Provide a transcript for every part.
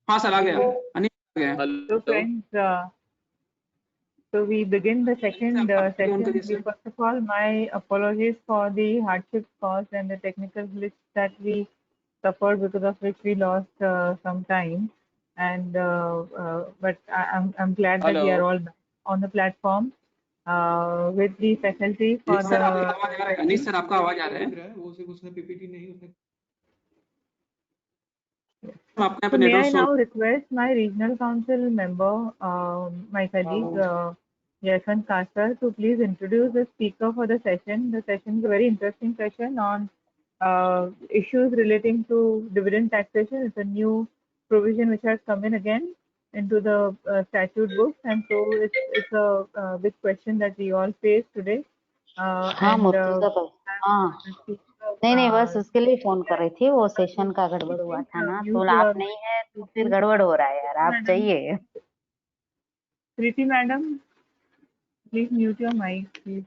हाँ सर आ गया, अनिश आ गया। So friends, so we begin the second session. First of all, my apologies for the hardships caused and the technical glitch that we suffered, because of which we lost some time. And but I'm glad that we are all back on the platform with the faculty for the. Anish sir आपका आवाज आ रहा है? वो सिर्फ उसने PPT नहीं उसने So may I now request my regional council member, my colleague Yashwant Kasar, to please introduce the speaker for the session. The session is a very interesting session on issues relating to dividend taxation. It's a new provision which has come in again into the statute books, and so it's a big question that we all face today. नहीं बस उसके लिए phone कर रही थी, वो session का गड़बड़ हुआ था ना, तो आप नहीं है तो फिर गड़बड़ हो रहा है यार, आप चाहिए। प्रीति madam, please mute your mic, please.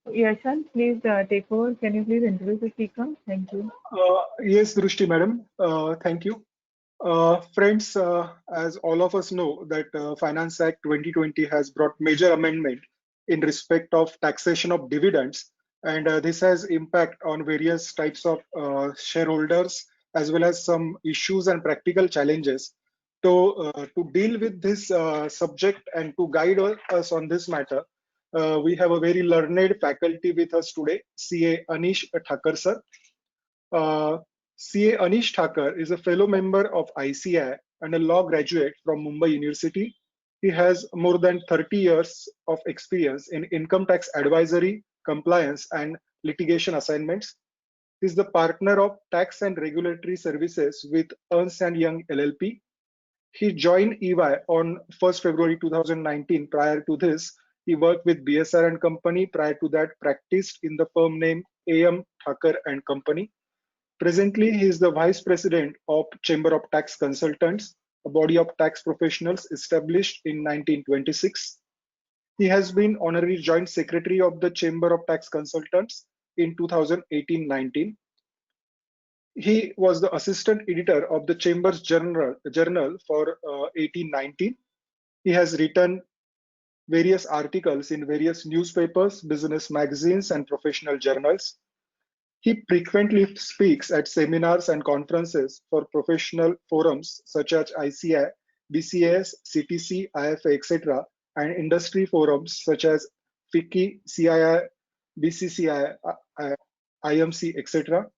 Yashwant, please take over. Can you please introduce the speaker? Thank you. Yes, Drushti madam, thank you. Friends, as all of us know that Finance Act 2020 has brought major amendment in respect of taxation of dividends, and this has impact on various types of shareholders as well as some issues and practical challenges. So to deal with this subject and to guide us on this matter, we have a very learned faculty with us today, CA Anish Thakur sir. CA Anish Thakur is a fellow member of ICAI and a law graduate from Mumbai University. He has more than 30 years of experience in income tax advisory, compliance, and litigation assignments. He is the partner of Tax and Regulatory Services with Ernst & Young LLP. He joined EY on 1st February 2019. Prior to this, he worked with BSR and Company. Prior to that, practiced in the firm name AM Thakur and Company. Presently, he is the Vice President of Chamber of Tax Consultants, a body of tax professionals established in 1926. He has been Honorary Joint Secretary of the Chamber of Tax Consultants in 2018-19. He was the Assistant Editor of the Chamber's Journal for 18-19. He has written various articles in various newspapers, business magazines, and professional journals. He frequently speaks at seminars and conferences for professional forums such as ICAI, BCAS, CTC, IFA, etc., and industry forums such as FICCI, CII, BCCI, IMC, etc.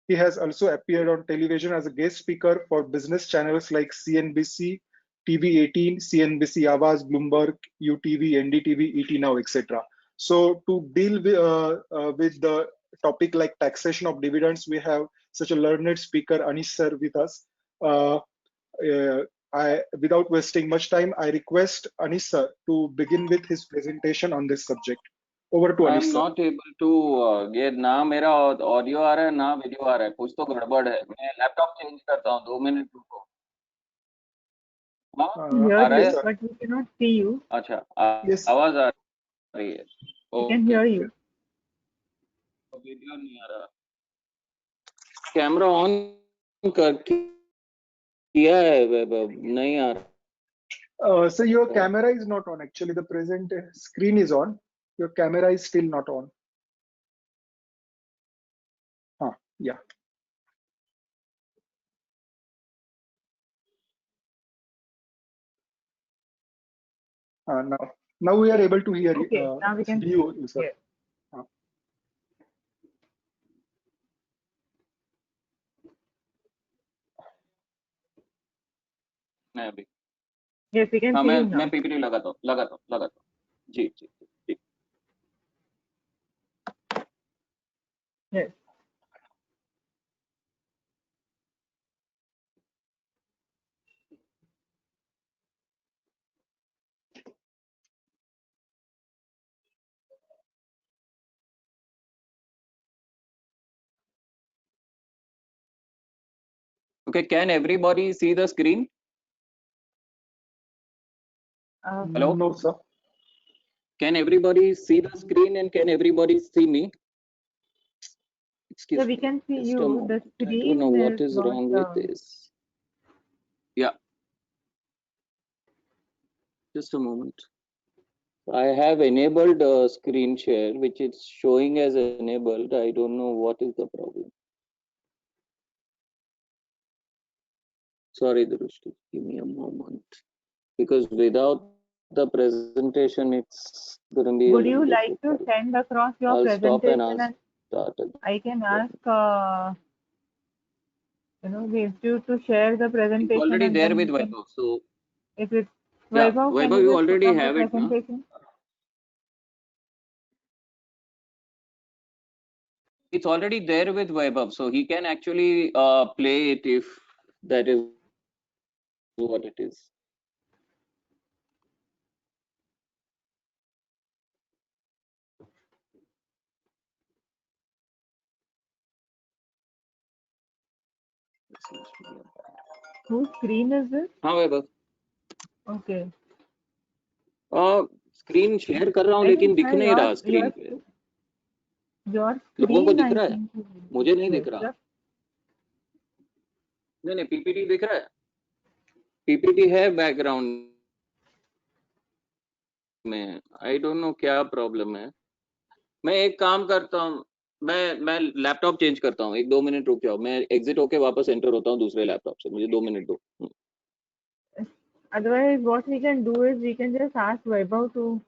He has also appeared on television as a guest speaker for business channels like CNBC, TV18, CNBC Awaaz, Bloomberg, UTV, NDTV, ET Now, etc. So to deal with the topic like taxation of dividends, we have such a learned speaker, Anish sir, with us. Without wasting much time, I request Anish sir to begin with his presentation on this subject. Over to Anish sir. I'm not able to get ना मेरा audio आ रहा है ना video आ रहा है, कुछ तो गड़बड़ है। मैं लैपटॉप चेंज करता हूँ, 2 मिनट रुको। आ रहा है, but we cannot see you. अच्छा, आवाज आ रही है? We can hear you. Video नहीं आ रहा। कैमरा ऑन कर किया है, नहीं आ रहा। So your camera is not on. Actually, the present screen is on. Your camera is still not on. Yeah. Now we are able to hear you. Okay, now we can you, sir. Yeah. मैं अभी Yes, we can see you now. मैं PPT लगाता हूँ। जी। Yes. Okay, can everybody see the screen? Hello? No, sir. Can everybody see the screen and can everybody see me? Excuse So we can see me. you. The I don't screen know what is wrong with this. Just a moment. I have enabled screen share, which is showing as enabled. I don't know what is the problem. Sorry, Drushti. Give me a moment. Because without the presentation, it's going to be a Would you little like to difficult. send across your I'll stop and presentation, and start again. I can ask the institute to share the It's presentation, already and there then with you can, Vaibhav. So, if it's yeah, Vaibhav, can Vaibhav, you you just put already on the have it, no? presentation? It's already there with Vaibhav. So, he can actually play it if that is what it is. Whose screen is this? हाँ Vaibhav. Okay. Screen share कर रहा हूँ I लेकिन think दिख नहीं रहा screen पे. your लोगों को screen, दिख I रहा है, think. मुझे नहीं दिख रहा. Yes. नहीं पीपीटी दिख रहा है, पीपीटी है बैकग्राउंड में. आई डोंट नो क्या प्रॉब्लम है. मैं एक काम करता हूँ, मैं लैपटॉप चेंज करता हूँ. 1-2 मिनट रुक जाओ, मैं एग्जिट होके वापस एंटर होता हूँ दूसरे लैपटॉप से. मुझे 2 मिनट दो. Otherwise, what we can do is we can just ask Vaibhav to.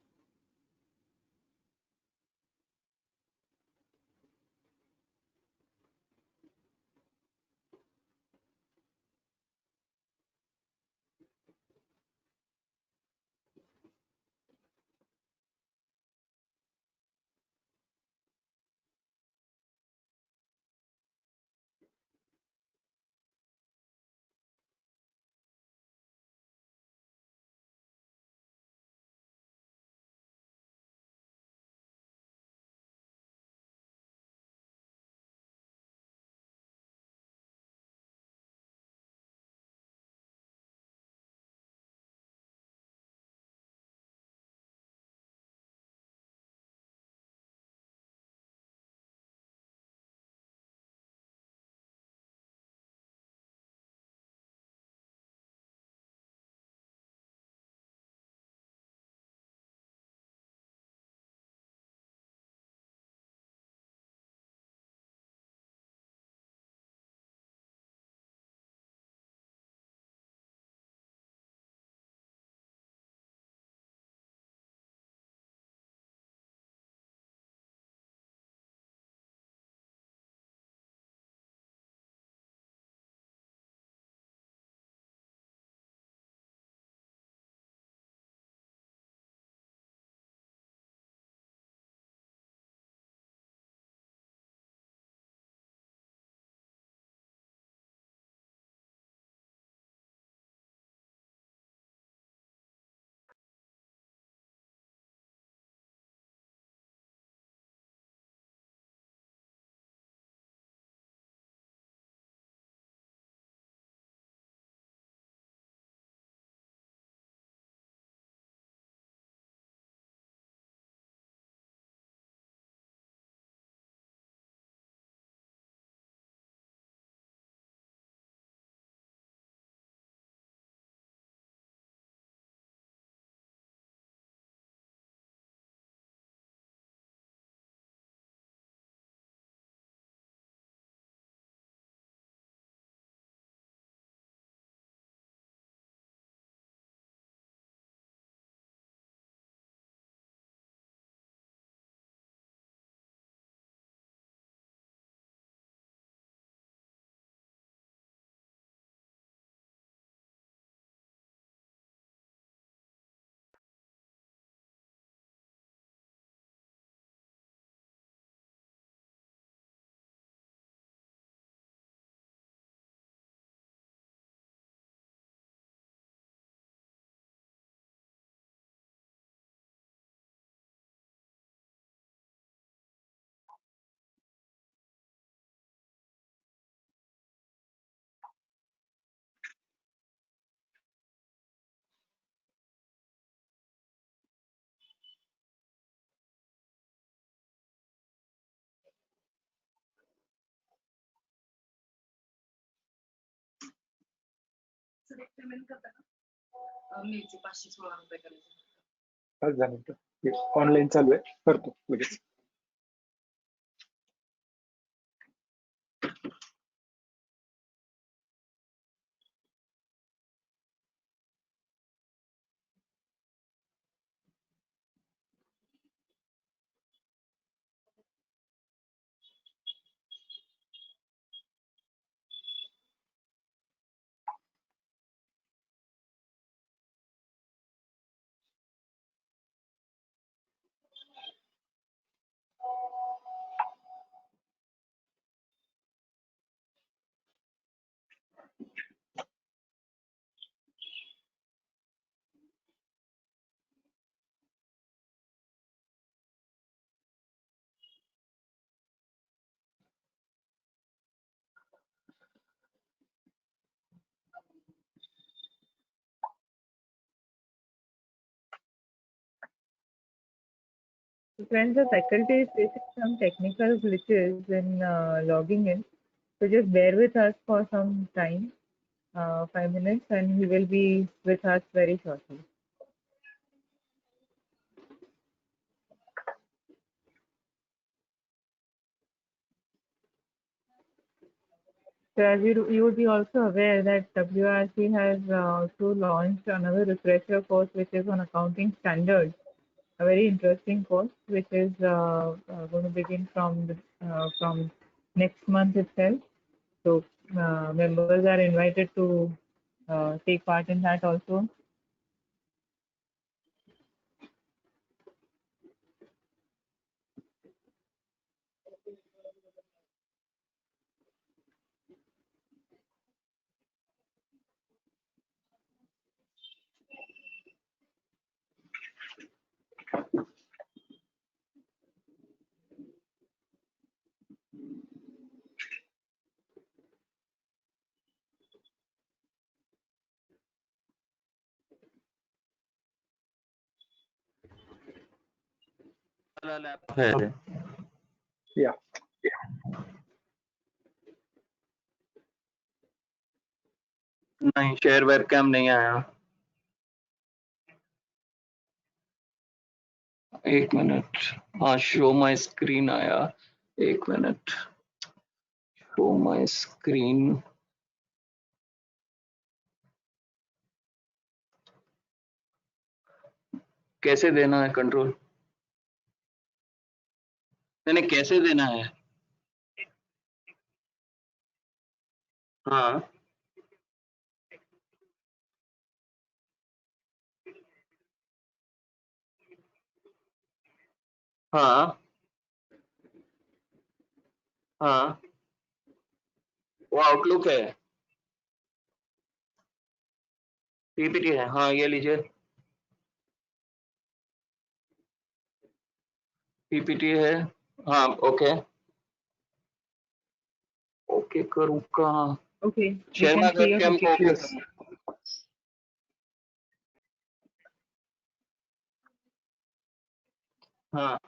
पाच 10 मिनिटं ऑनलाईन चालू आहे, करतो लगेच. Friends, the faculty is facing some technical glitches in logging in. So just bear with us for some time, 5 minutes, and he will be with us very shortly. So as you would be also aware that WRC has also launched another refresher course which is on accounting standards, a very interesting course which is going to begin from next month itself. So members are invited to take part in that also. या नहीं, share webcam नहीं आया. एक minute. हाँ, show my screen आया. एक minute. Show my screen. कैसे देना है कंट्रोल? नहीं, कैसे देना है? हाँ. हाँ. हाँ. वो आउटलुक है. पीपीटी है. हाँ, ये लीजिए. पीपीटी है. हाँ, ओके. ओके करूँ कहाँ? Okay, we share can my see your webcam को ओके Yes. करना. हाँ.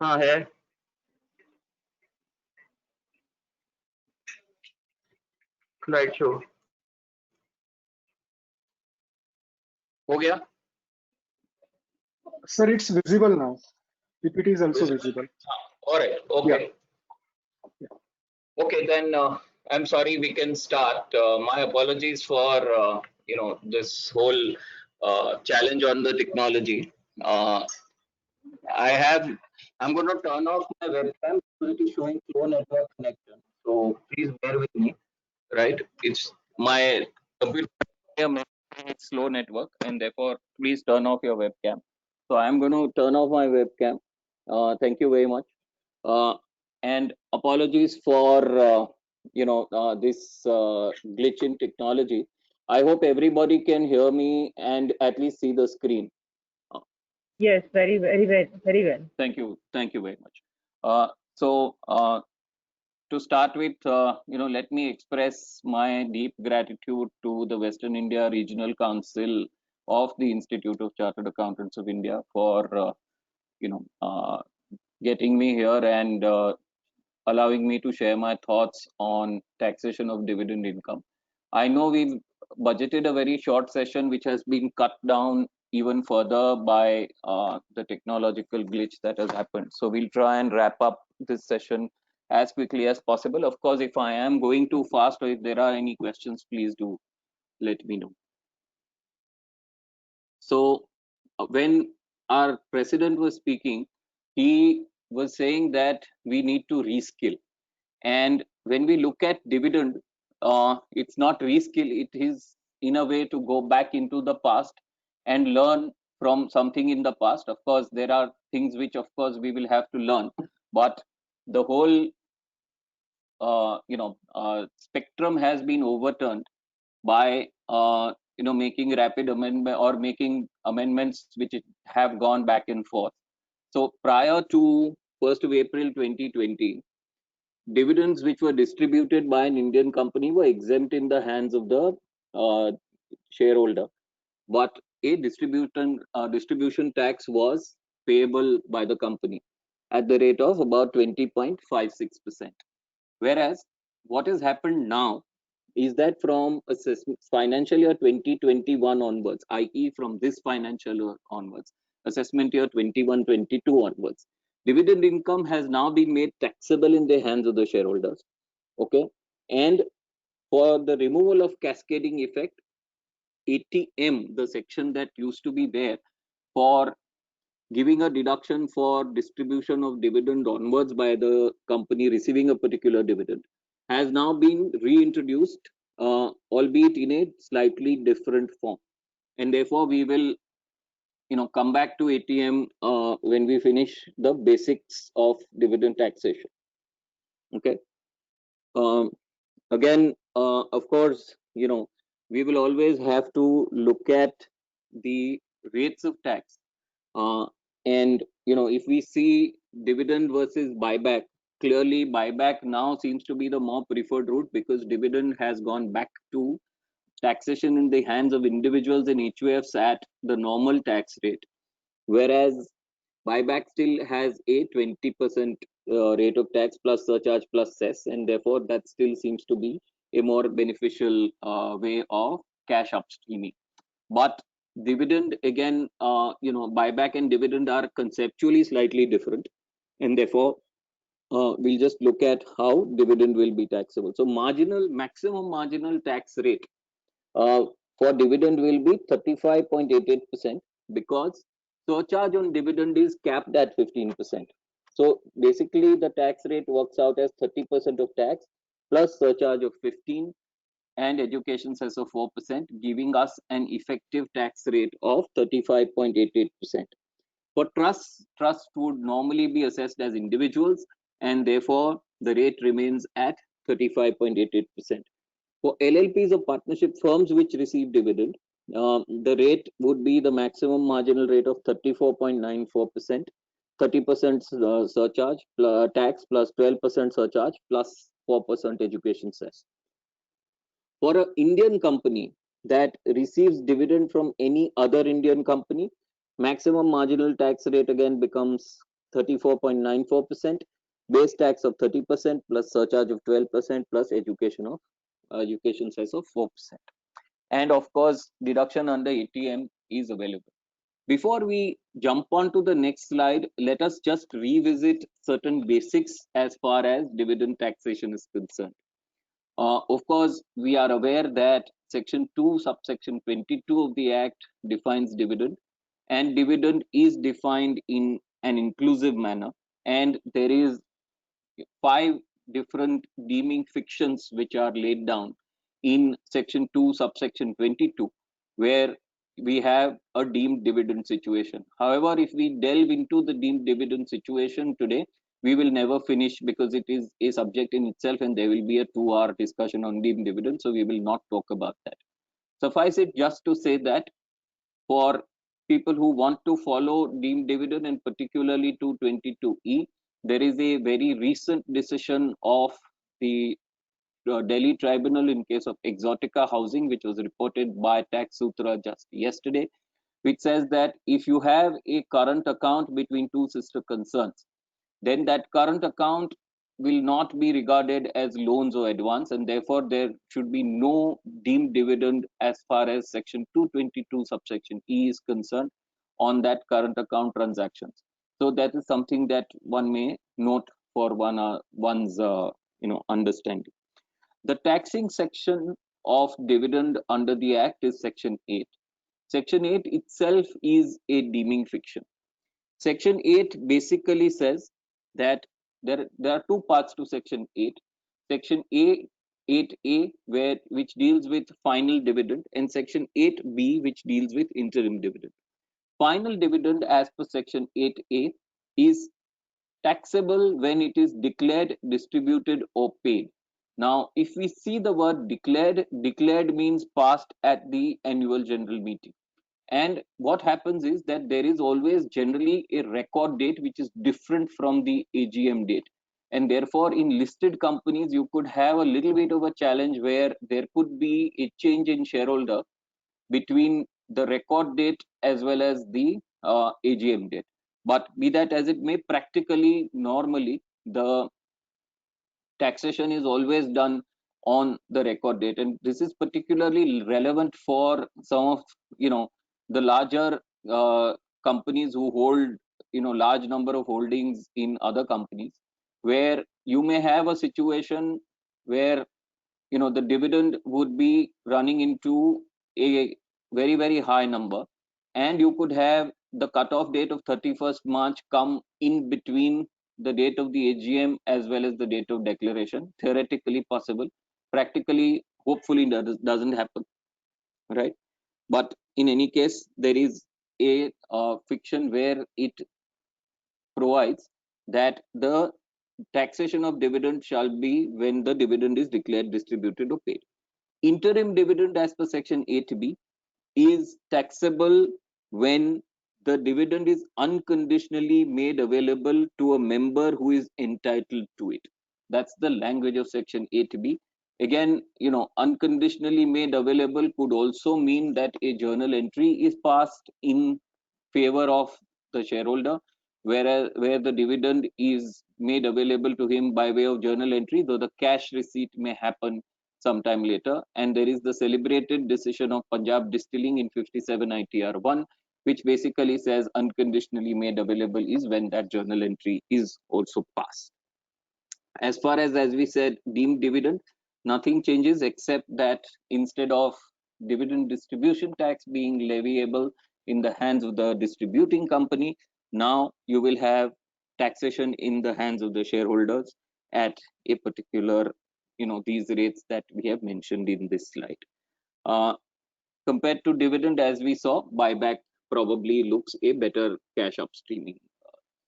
हाँ है. स्लाइड शो हो गया. Sir, it's visible now. PPT is also visible. All right. Okay. Okay, then I'm sorry. We can start. My apologies for this whole challenge on the technology. I'm going to turn off my webcam. It is showing slow network connection. So please bear with me. Right? It's my computer it's slow network, and therefore please turn off your webcam. So I'm going to turn off my webcam. Thank you very much. And apologies for this glitch in technology. I hope everybody can hear me and at least see the screen. Yes, very well. Thank you very much. To start with, let me express my deep gratitude to the Western India Regional Council of the Institute of Chartered Accountants of India for getting me here and allowing me to share my thoughts on taxation of dividend income. I know we've budgeted a very short session, which has been cut down even further by the technological glitch that has happened. So we'll try and wrap up this session as quickly as possible. Of course, if I am going too fast or if there are any questions, please do let me know. So when our president was speaking, he was saying that we need to reskill. And when we look at dividend, it's not reskill, it is in a way to go back into the past and learn from something in the past. Of course, there are things which, of course, we will have to learn, but the whole spectrum has been overturned by making rapid amendment or making amendments which have gone back and forth. So prior to 1st of April 2020, dividends which were distributed by an Indian company were exempt in the hands of the shareholder, but a distribution tax was payable by the company at the rate of about 20.56%. Whereas what has happened now is that from financial year 2021 onwards, i.e. from this financial year onwards, assessment year 21-22 onwards, dividend income has now been made taxable in the hands of the shareholders. Okay, and for the removal of cascading effect, ATM, the section that used to be there for giving a deduction for distribution of dividend onwards by the company receiving a particular dividend, has now been reintroduced, albeit in a slightly different form. And therefore, we will come back to ATM when we finish the basics of dividend taxation. Okay. Again, of course, we will always have to look at the rates of tax. And if we see dividend versus buyback, clearly buyback now seems to be the more preferred route, because dividend has gone back to taxation in the hands of individuals and HUFs at the normal tax rate, whereas buyback still has a 20% rate of tax plus surcharge plus cess, and therefore that still seems to be a more beneficial way of cash upstreaming. But dividend, again, buyback and dividend are conceptually slightly different, and therefore we'll just look at how dividend will be taxable. So maximum marginal tax rate for dividend will be 35.88%, because surcharge on dividend is capped at 15%. So basically the tax rate works out as 30% of tax plus surcharge of 15 and education cess of 4%, giving us an effective tax rate of 35.88%. For trusts would normally be assessed as individuals, and therefore the rate remains at 35.88%. For LLPs or partnership firms which receive dividend, the rate would be the maximum marginal rate of 34.94%, 30% surcharge tax plus 12% surcharge plus 4% education cess. For an Indian company that receives dividend from any other Indian company, maximum marginal tax rate again becomes 34.94%, base tax of 30% plus surcharge of 12% plus education cess of 4%. And of course, deduction under ATM is available. Before we jump on to the next slide, let us just revisit certain basics as far as dividend taxation is concerned. Of course, we are aware that section 2 subsection 22 of the Act defines dividend, and dividend is defined in an inclusive manner, and there is 5 different deeming fictions which are laid down in section 2 subsection 22, where we have a deemed dividend situation. However, if we delve into the deemed dividend situation today, we will never finish, because it is a subject in itself and there will be a 2-hour discussion on deemed dividend, so we will not talk about that. Suffice it just to say that for people who want to follow deemed dividend, and particularly 222E, there is a very recent decision of the Delhi Tribunal in case of Exotica Housing, which was reported by Tax Sutra just yesterday, which says that if you have a current account between two sister concerns, then that current account will not be regarded as loans or advance, and therefore there should be no deemed dividend as far as section 222 subsection E is concerned on that current account transactions. So that is something that one may note for one's understanding. The taxing section of dividend under the Act is Section 8. Section 8 itself is a deeming fiction. Section 8 basically says that there are two parts to Section 8. Section 8A, which deals with final dividend, and Section 8B, which deals with interim dividend. Final dividend, as per Section 8A, is taxable when it is declared, distributed, or paid. Now, if we see the word declared, declared means passed at the annual general meeting. And what happens is that there is always generally a record date which is different from the AGM date. And therefore, in listed companies, you could have a little bit of a challenge where there could be a change in shareholder between the record date as well as the AGM date. But be that as it may, practically, normally, the taxation is always done on the record date. And this is particularly relevant for some of, the larger companies who hold, large number of holdings in other companies, where you may have a situation where, the dividend would be running into a very, very high number, and you could have the cutoff date of 31st March come in between the date of the AGM as well as the date of declaration. Theoretically possible, practically, hopefully doesn't happen, right? But in any case, there is a fiction where it provides that the taxation of dividend shall be when the dividend is declared, distributed, or paid. Interim dividend, as per Section 8B, is taxable when the dividend is unconditionally made available to a member who is entitled to it. That's the language of Section 8B. Again, unconditionally made available could also mean that a journal entry is passed in favor of the shareholder, where the dividend is made available to him by way of journal entry, though the cash receipt may happen sometime later. And there is the celebrated decision of Punjab Distilling in 57 ITR 1, which basically says unconditionally made available is when that journal entry is also passed. As far as we said, deemed dividend, nothing changes except that instead of dividend distribution tax being leviable in the hands of the distributing company, now you will have taxation in the hands of the shareholders at a particular, these rates that we have mentioned in this slide. Compared to dividend, as we saw, buyback probably looks a better cash upstreaming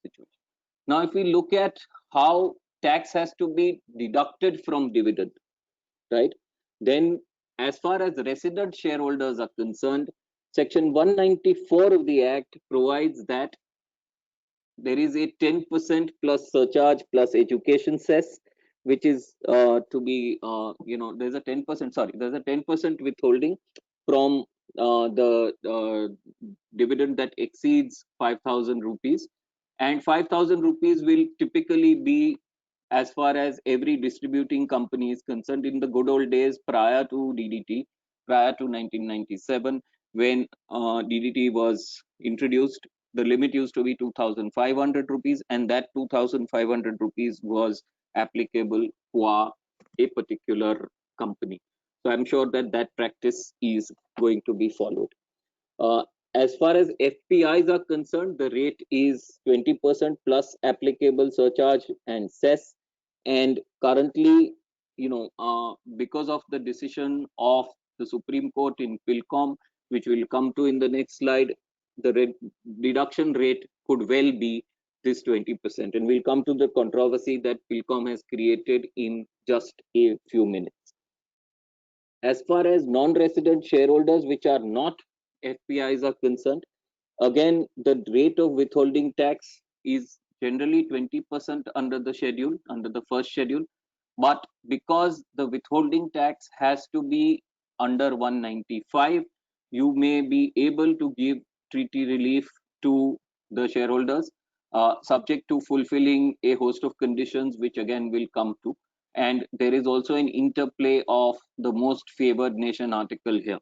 situation. Now, if we look at how tax has to be deducted from dividend, right, then as far as resident shareholders are concerned, Section 194 of the Act provides that there is a 10% plus surcharge plus education cess, which is to be, there's a 10% withholding from the dividend that exceeds 5,000 rupees. And 5,000 rupees will typically be, as far as every distributing company is concerned, in the good old days prior to DDT, prior to 1997, when DDT was introduced, the limit used to be 2,500 rupees, and that 2,500 rupees was applicable for a particular company. So I'm sure that that practice is going to be followed. As far as FPIs are concerned, the rate is 20% plus applicable surcharge and cess. And currently, because of the decision of the Supreme Court in PhilCom, which we'll come to in the next slide, the deduction rate could well be this 20%. And we'll come to the controversy that PhilCom has created in just a few minutes. As far as non-resident shareholders, which are not FPIs, are concerned, again, the rate of withholding tax is generally 20% under the schedule, under the first schedule. But because the withholding tax has to be under 195, you may be able to give treaty relief to the shareholders. subject to fulfilling a host of conditions, which again will come to. And there is also an interplay of the most favored nation article here.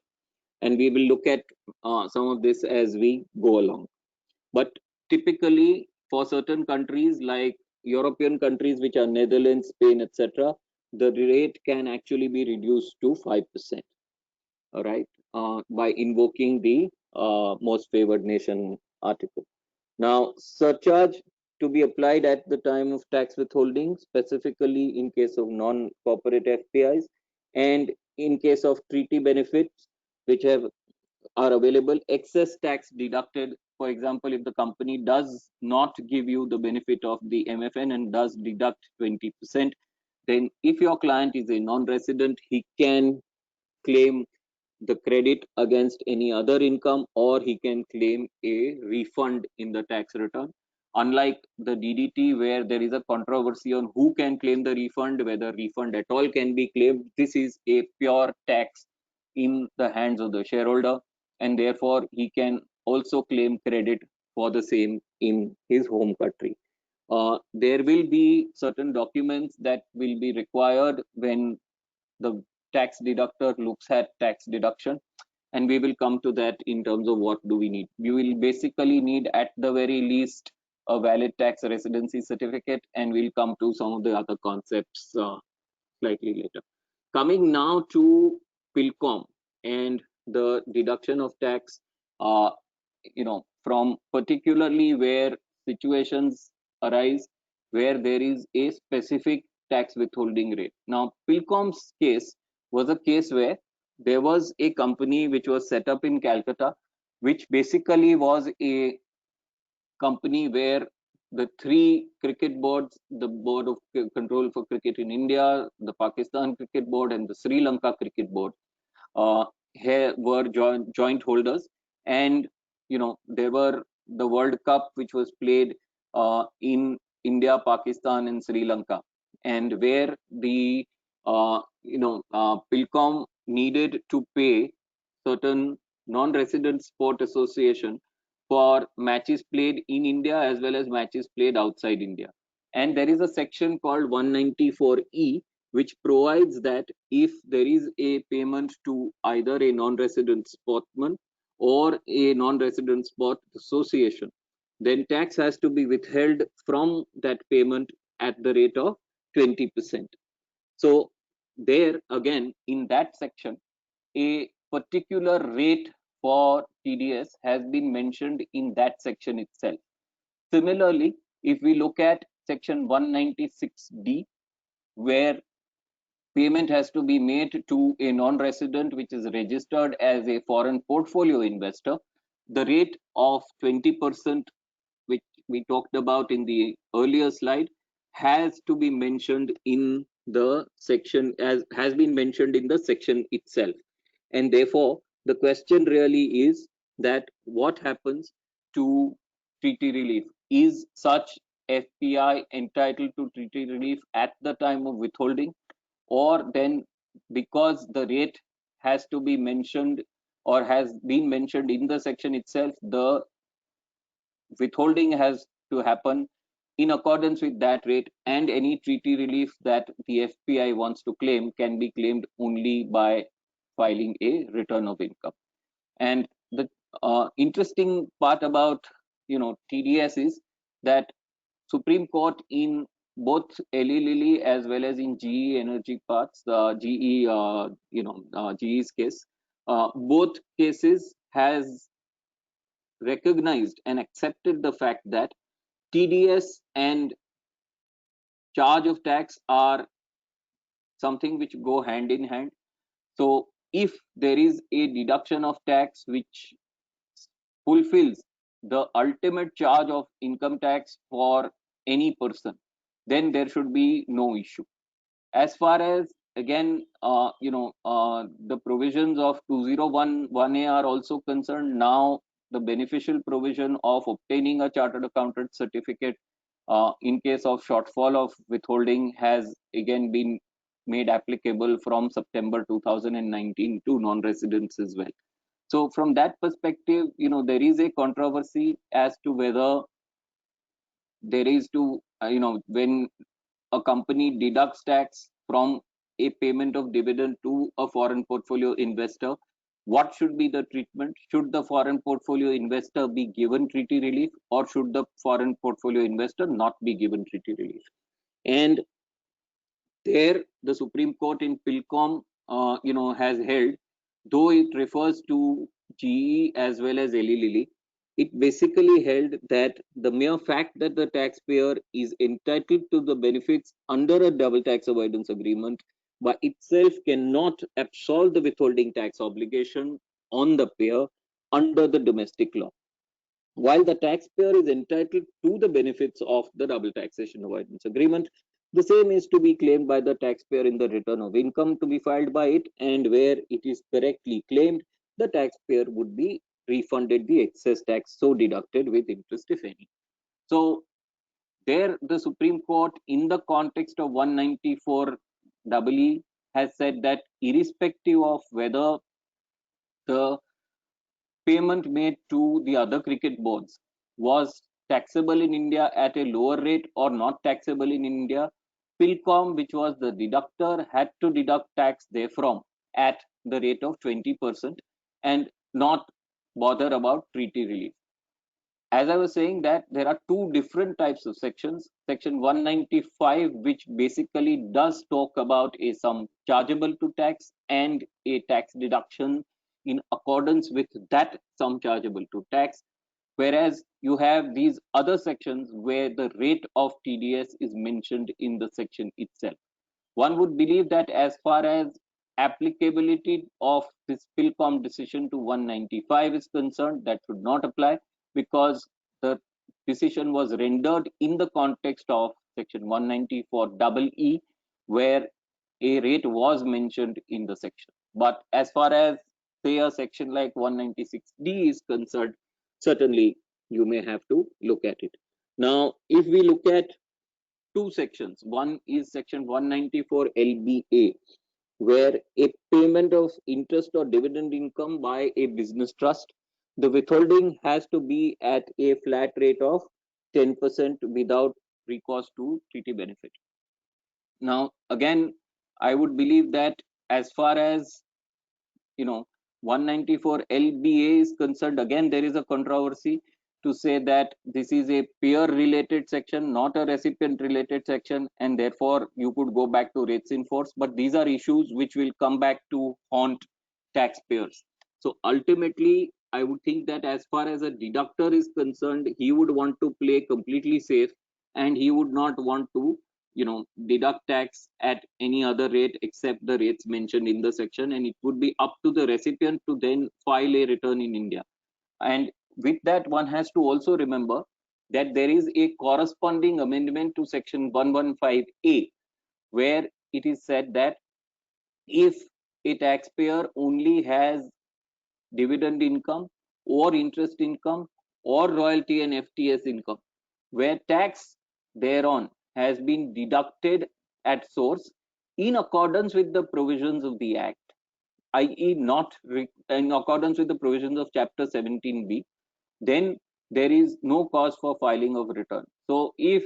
And we will look at some of this as we go along. But typically, for certain countries like European countries, which are Netherlands, Spain, etc., the rate can actually be reduced to 5%. All right, by invoking the most favored nation article. Now, surcharge to be applied at the time of tax withholding, specifically in case of non-corporate FPIs, and in case of treaty benefits, which are available, excess tax deducted. For example, if the company does not give you the benefit of the MFN and does deduct 20%, then if your client is a non-resident, he can claim the credit against any other income, or he can claim a refund in the tax return. Unlike the DDT, where there is a controversy on who can claim the refund, whether refund at all can be claimed, this is a pure tax in the hands of the shareholder, and therefore he can also claim credit for the same in his home country. There will be certain documents that will be required when the tax deductor looks at tax deduction, and we will come to that in terms of what do we need. We will basically need at the very least a valid tax residency certificate, and we'll come to some of the other concepts slightly later. Coming now to PILCOM and the deduction of tax, from particularly where situations arise where there is a specific tax withholding rate. Now, PILCOM's case was a case where there was a company which was set up in Calcutta, which basically was a company where the three cricket boards, the Board of Control for Cricket in India, the Pakistan Cricket Board, and the Sri Lanka Cricket Board, here were joint holders. And there were the World Cup, which was played in India, Pakistan, and Sri Lanka, and where the PILCOM needed to pay certain non-resident sport association for matches played in India as well as matches played outside India. And there is a section called 194E, which provides that if there is a payment to either a non-resident sportsman or a non-resident sport association, then tax has to be withheld from that payment at the rate of 20%. So there again, in that section, a particular rate for TDS has been mentioned in that section itself. Similarly, if we look at section 196D, where payment has to be made to a non-resident which is registered as a foreign portfolio investor, the rate of 20%, which we talked about in the earlier slide, has to be mentioned in the section, as has been mentioned in the section itself. And therefore, the question really is that what happens to treaty relief? Is such FPI entitled to treaty relief at the time of withholding? Or then, because the rate has to be mentioned or has been mentioned in the section itself, the withholding has to happen in accordance with that rate, and any treaty relief that the FPI wants to claim can be claimed only by filing a return of income. And the interesting part about TDS is that Supreme Court in both Eli Lilly as well as in GE Energy parts, GE's case, both cases has recognized and accepted the fact that TDS and charge of tax are something which go hand in hand. So if there is a deduction of tax which fulfills the ultimate charge of income tax for any person, then there should be no issue. As far as again, the provisions of 2011A are also concerned, now the beneficial provision of obtaining a chartered accountant certificate in case of shortfall of withholding has again been made applicable from September 2019 to non-residents as well. So from that perspective, there is a controversy as to whether there is to, when a company deducts tax from a payment of dividend to a foreign portfolio investor, what should be the treatment? Should the foreign portfolio investor be given treaty relief, or should the foreign portfolio investor not be given treaty relief? And there, the Supreme Court in Pilcom, has held, though it refers to GE as well as Eli Lilly, it basically held that the mere fact that the taxpayer is entitled to the benefits under a double tax avoidance agreement by itself cannot absolve the withholding tax obligation on the payer under the domestic law. While the taxpayer is entitled to the benefits of the double taxation avoidance agreement, the same is to be claimed by the taxpayer in the return of income to be filed by it, and where it is correctly claimed, the taxpayer would be refunded the excess tax so deducted with interest, if any. So there, the Supreme Court, in the context of 194 EE, has said that irrespective of whether the payment made to the other cricket boards was taxable in India at a lower rate or not taxable in India, Pilcom, which was the deductor, had to deduct tax therefrom at the rate of 20% and not bother about treaty relief. As I was saying, that there are two different types of sections. Section 195, which basically does talk about a sum chargeable to tax and a tax deduction in accordance with that sum chargeable to tax, whereas you have these other sections where the rate of TDS is mentioned in the section itself. One would believe that as far as applicability of this Pilcom decision to 195 is concerned, that should not apply, because the decision was rendered in the context of section 194 EE, where a rate was mentioned in the section. But as far as, say, a section like 196D is concerned, certainly you may have to look at it. Now, if we look at two sections, one is section 194 LBA, where a payment of interest or dividend income by a business trust, the withholding has to be at a flat rate of 10% without recourse to treaty benefit. Now, again, I would believe that as far as 194 LBA is concerned, again, there is a controversy to say that this is a peer related section, not a recipient related section, and therefore you could go back to rates in force. But these are issues which will come back to haunt taxpayers. So ultimately, I would think that as far as a deductor is concerned, he would want to play completely safe, and he would not want to deduct tax at any other rate except the rates mentioned in the section, and it would be up to the recipient to then file a return in India. And with that, one has to also remember that there is a corresponding amendment to section 115A, where it is said that if a taxpayer only has dividend income or interest income or royalty and FTS income, where tax thereon has been deducted at source in accordance with the provisions of the Act, i.e. not in accordance with the provisions of Chapter 17B, then there is no cause for filing of return. So if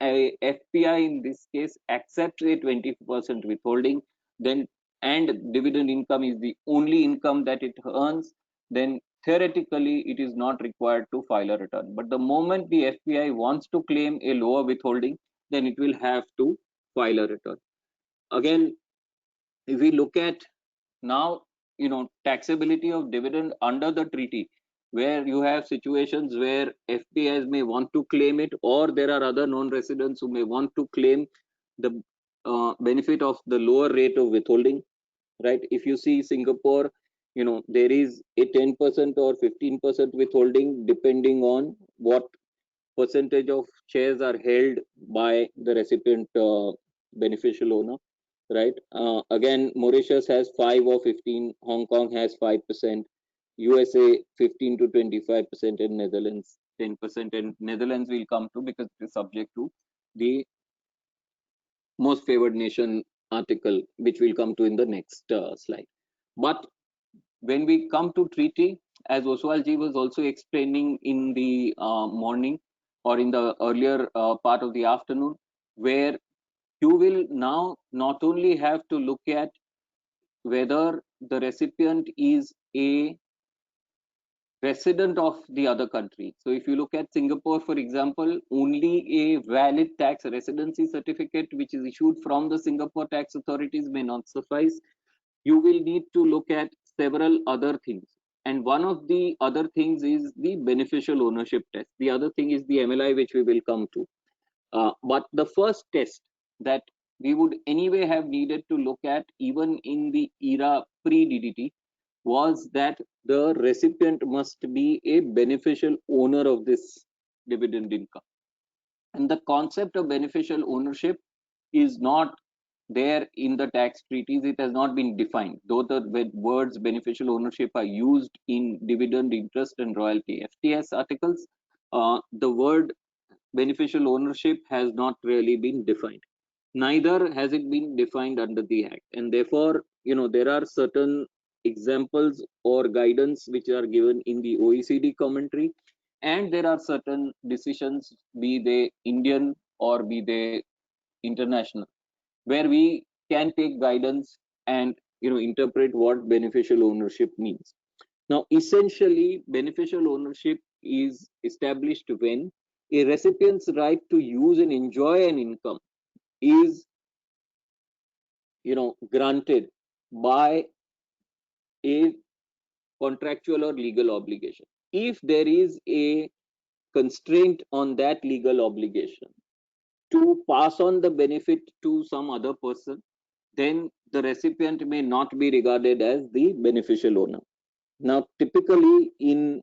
a FPI in this case accepts a 20% withholding, then and dividend income is the only income that it earns, then theoretically it is not required to file a return. But the moment the FPI wants to claim a lower withholding, then it will have to file a return. Again, if we look at now, taxability of dividend under the treaty, where you have situations where FPIs may want to claim it, or there are other non-residents who may want to claim the benefit of the lower rate of withholding, right? If you see Singapore, there is a 10% or 15% withholding depending on what percentage of shares are held by the recipient beneficial owner, right? Again, Mauritius has 5 or 15, Hong Kong has 5%, USA 15 to 25%, and Netherlands 10%. And Netherlands will come to because it is subject to the most favored nation article, which will come to in the next slide. But when we come to treaty, as Oswal ji was also explaining in the morning, or in the earlier part of the afternoon, where you will now not only have to look at whether the recipient is a resident of the other country. So if you look at Singapore, for example, only a valid tax residency certificate which is issued from the Singapore tax authorities may not suffice. You will need to look at several other things. And one of the other things is the beneficial ownership test. The other thing is the MLI, which we will come to. But the first test that we would anyway have needed to look at, even in the era pre-DDT, was that the recipient must be a beneficial owner of this dividend income. And the concept of beneficial ownership is not there in the tax treaties. It has not been defined, though the words beneficial ownership are used in dividend, interest, and royalty FTS articles. The word beneficial ownership has not really been defined. Neither has it been defined under the Act, and therefore, there are certain examples or guidance which are given in the OECD commentary, and there are certain decisions, be they Indian or be they international, where we can take guidance and interpret what beneficial ownership means. Now, essentially, beneficial ownership is established when a recipient's right to use and enjoy an income is granted by a contractual or legal obligation. If there is a constraint on that legal obligation to pass on the benefit to some other person, then the recipient may not be regarded as the beneficial owner. Now, typically in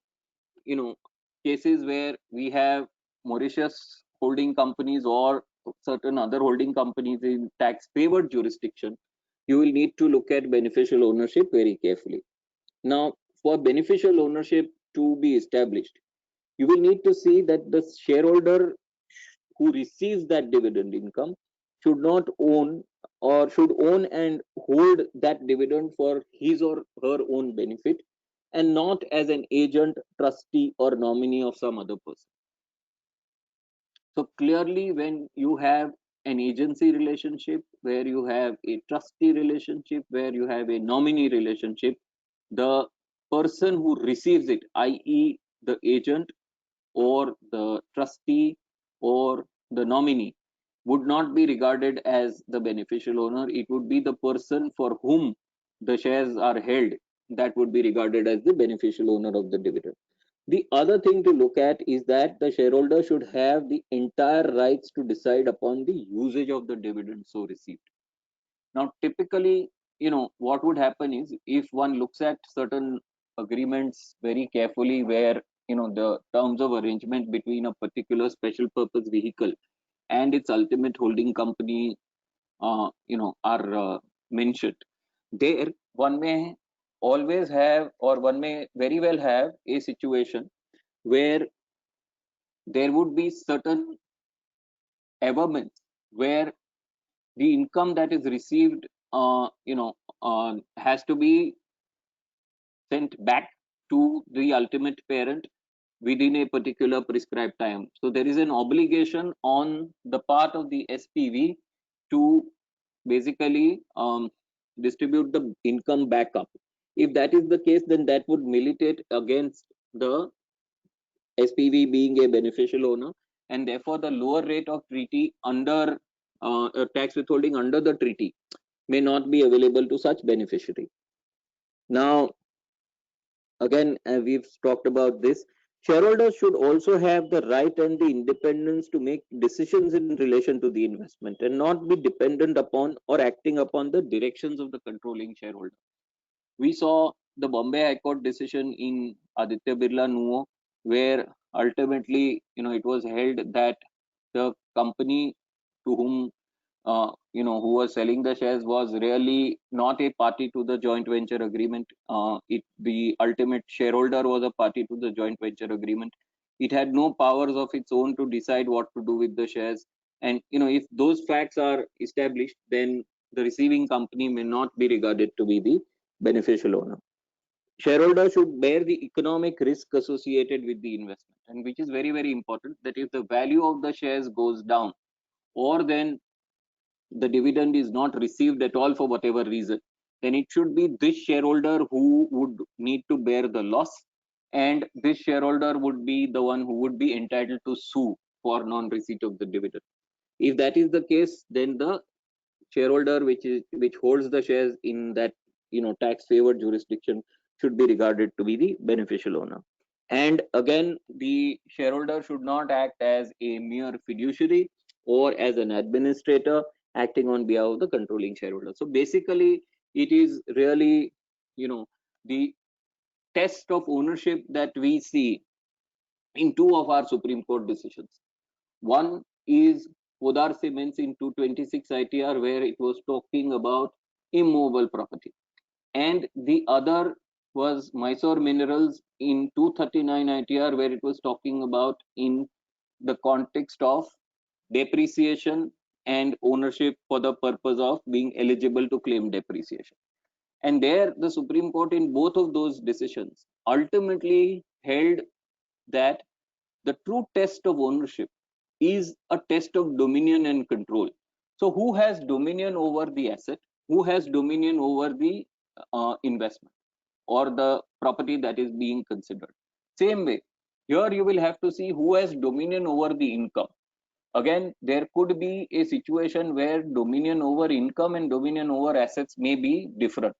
cases where we have Mauritius holding companies or certain other holding companies in tax favored jurisdiction, you will need to look at beneficial ownership very carefully. Now, for beneficial ownership to be established, you will need to see that the shareholder who receives that dividend income should not own, or should own and hold that dividend for his or her own benefit, and not as an agent, trustee, or nominee of some other person. So clearly, when you have an agency relationship, where you have a trustee relationship, where you have a nominee relationship, the person who receives it, i.e. the agent or the trustee or the nominee, would not be regarded as the beneficial owner. It would be the person for whom the shares are held that would be regarded as the beneficial owner of the dividend. The other thing to look at is that the shareholder should have the entire rights to decide upon the usage of the dividend so received. Now, typically, what would happen is, if one looks at certain agreements very carefully, where the terms of arrangement between a particular special purpose vehicle and its ultimate holding company are mentioned, there one may always have, or one may very well have, a situation where there would be certain averments where the income that is received has to be sent back to the ultimate parent within a particular prescribed time. So there is an obligation on the part of the SPV to basically distribute the income back up. If that is the case, then that would militate against the SPV being a beneficial owner, and therefore the lower rate of treaty under tax withholding under the treaty may not be available to such beneficiary. Now, again, we've talked about this. Shareholders should also have the right and the independence to make decisions in relation to the investment, and not be dependent upon or acting upon the directions of the controlling shareholder. We saw the Bombay High Court decision in Aditya Birla Nuvo, where ultimately, it was held that the company to whom who was selling the shares was really not a party to the joint venture agreement. The ultimate shareholder was a party to the joint venture agreement. It had no powers of its own to decide what to do with the shares. And if those facts are established, then the receiving company may not be regarded to be the beneficial owner. shareholder should bear the economic risk associated with the investment, and which is very, very important, that if the value of the shares goes down, or then the dividend is not received at all for whatever reason, then it should be this shareholder who would need to bear the loss, and this shareholder would be the one who would be entitled to sue for non-receipt of the dividend. If that is the case, then the shareholder which holds the shares in that tax favored jurisdiction should be regarded to be the beneficial owner. And again, the shareholder should not act as a mere fiduciary or as an administrator acting on behalf of the controlling shareholder. So basically, it is really the test of ownership that we see in two of our Supreme Court decisions. One is Podar Cements in 226 ITR, where it was talking about immovable property, and the other was Mysore Minerals in 239 ITR, where it was talking about in the context of depreciation and ownership for the purpose of being eligible to claim depreciation. And there, the Supreme Court in both of those decisions ultimately held that the true test of ownership is a test of dominion and control. So who has dominion over the asset? Who has dominion over the investment or the property that is being considered? Same way, here you will have to see who has dominion over the income. Again, there could be a situation where dominion over income and dominion over assets may be different.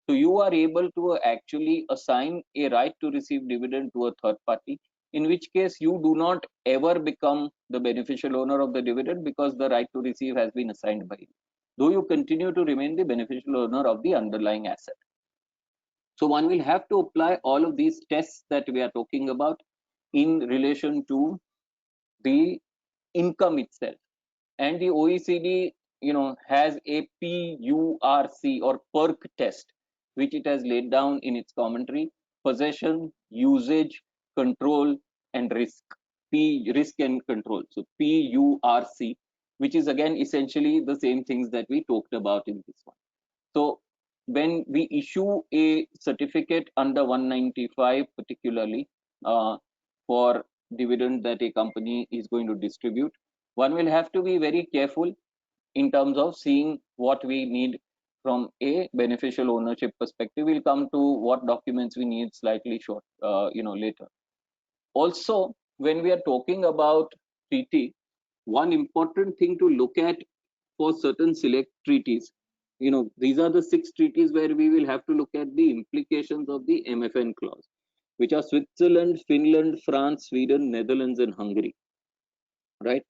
So you are able to actually assign a right to receive dividend to a third party, in which case you do not ever become the beneficial owner of the dividend because the right to receive has been assigned by you, though you continue to remain the beneficial owner of the underlying asset. So one will have to apply all of these tests that we are talking about in relation to the income itself. And the OECD has a PURC or PERC test, which it has laid down in its commentary: possession, usage, control, and risk. Risk and control. So PURC, which is again essentially the same things that we talked about in this one. So when we issue a certificate under 195, particularly for dividend that a company is going to distribute, one will have to be very careful in terms of seeing what we need from a beneficial ownership perspective. We'll come to what documents we need slightly short, later. Also, when we are talking about treaty, one important thing to look at for certain select treaties, these are the 6 treaties where we will have to look at the implications of the MFN clause, which are Switzerland, Finland, France, Sweden, Netherlands, and Hungary, right?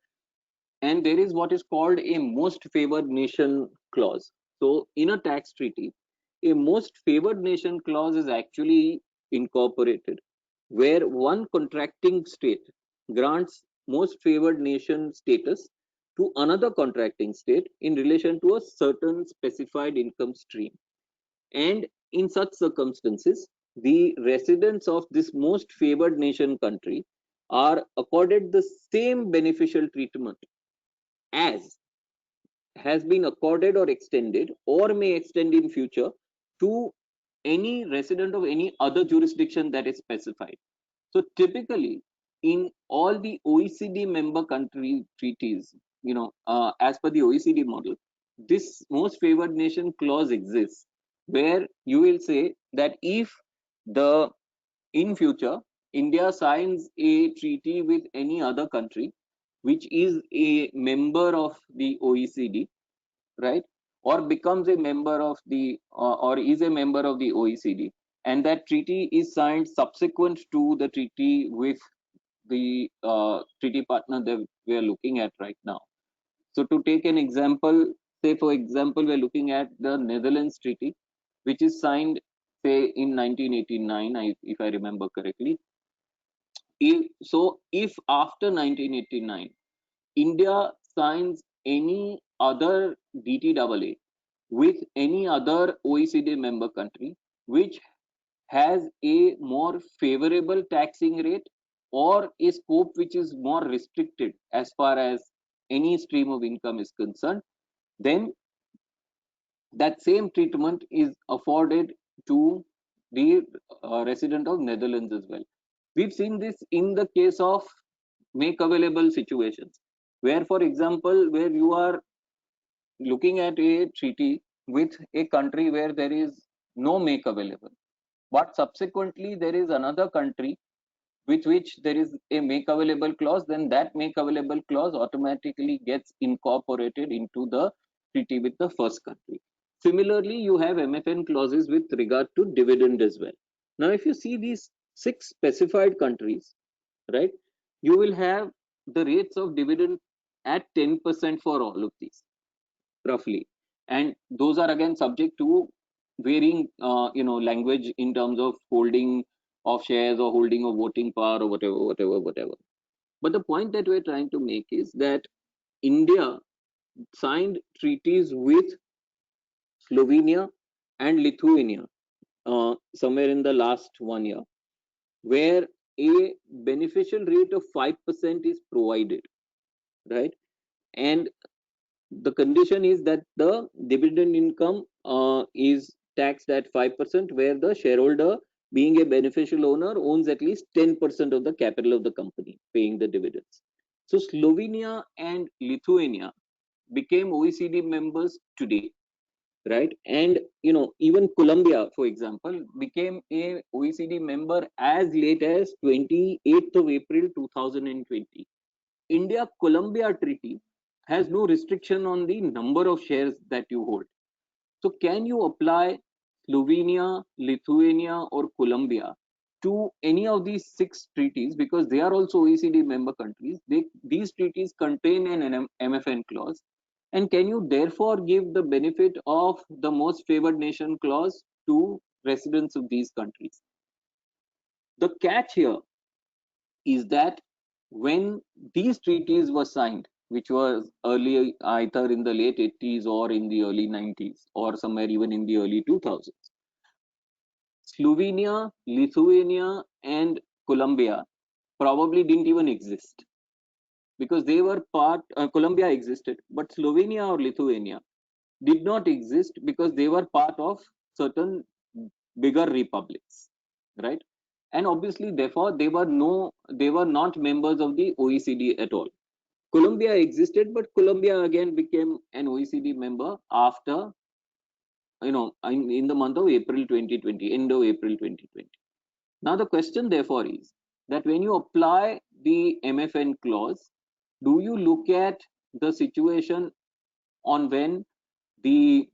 And there is what is called a most favored nation clause. So in a tax treaty, a most favored nation clause is actually incorporated, where one contracting state grants most favored nation status to another contracting state in relation to a certain specified income stream. And in such circumstances, the residents of this most favored nation country are accorded the same beneficial treatment as has been accorded or extended or may extend in future to any resident of any other jurisdiction that is specified. So typically in all the OECD member country treaties, as per the OECD model, this most favored nation clause exists, where you will say that if in future India signs a treaty with any other country which is a member of the OECD, right, or becomes a member of the or is a member of the OECD, and that treaty is signed subsequent to the treaty with the treaty partner that we are looking at right now. So to take an example, say for example, we're looking at the Netherlands treaty, which is signed say in 1989, if I remember correctly. If after 1989 India signs any other DTAA with any other OECD member country which has a more favorable taxing rate or a scope which is more restricted as far as any stream of income is concerned, then that same treatment is afforded to the resident of Netherlands as well. We've seen this in the case of make available situations, where, for example, where you are looking at a treaty with a country where there is no make available, but subsequently there is another country with which there is a make available clause, then that make available clause automatically gets incorporated into the treaty with the first country. Similarly, you have MFN clauses with regard to dividend as well. Now, if you see these 6 specified countries, right, you will have the rates of dividend at 10% for all of these, roughly. And those are again subject to varying, language in terms of holding of shares or holding of voting power or whatever. But the point that we're trying to make is that India signed treaties with Slovenia and Lithuania somewhere in the last 1 year, where a beneficial rate of 5% is provided, right? And the condition is that the dividend income is taxed at 5%, where the shareholder, being a beneficial owner, owns at least 10% of the capital of the company paying the dividends. So Slovenia and Lithuania became OECD members today, right? And even Colombia, for example, became a OECD member as late as 28th of April 2020. India Colombia treaty has no restriction on the number of shares that you hold. So can you apply Slovenia, Lithuania, or Colombia to any of these 6 treaties, because they are also OECD member countries? These treaties contain an MFN clause, and can you therefore give the benefit of the most favored nation clause to residents of these countries? The catch here is that when these treaties were signed, which was earlier either in the late 80s or in the early 90s or somewhere even in the early 2000s, Slovenia, Lithuania, and Colombia probably didn't even exist, because they were Colombia existed, but Slovenia or Lithuania did not exist because they were part of certain bigger republics, right? And obviously, therefore, they were not members of the OECD at all. Colombia existed, but Colombia again became an OECD member after, in the month of April 2020, end of April 2020. Now the question therefore is that when you apply the MFN clause, do you look at the situation on when the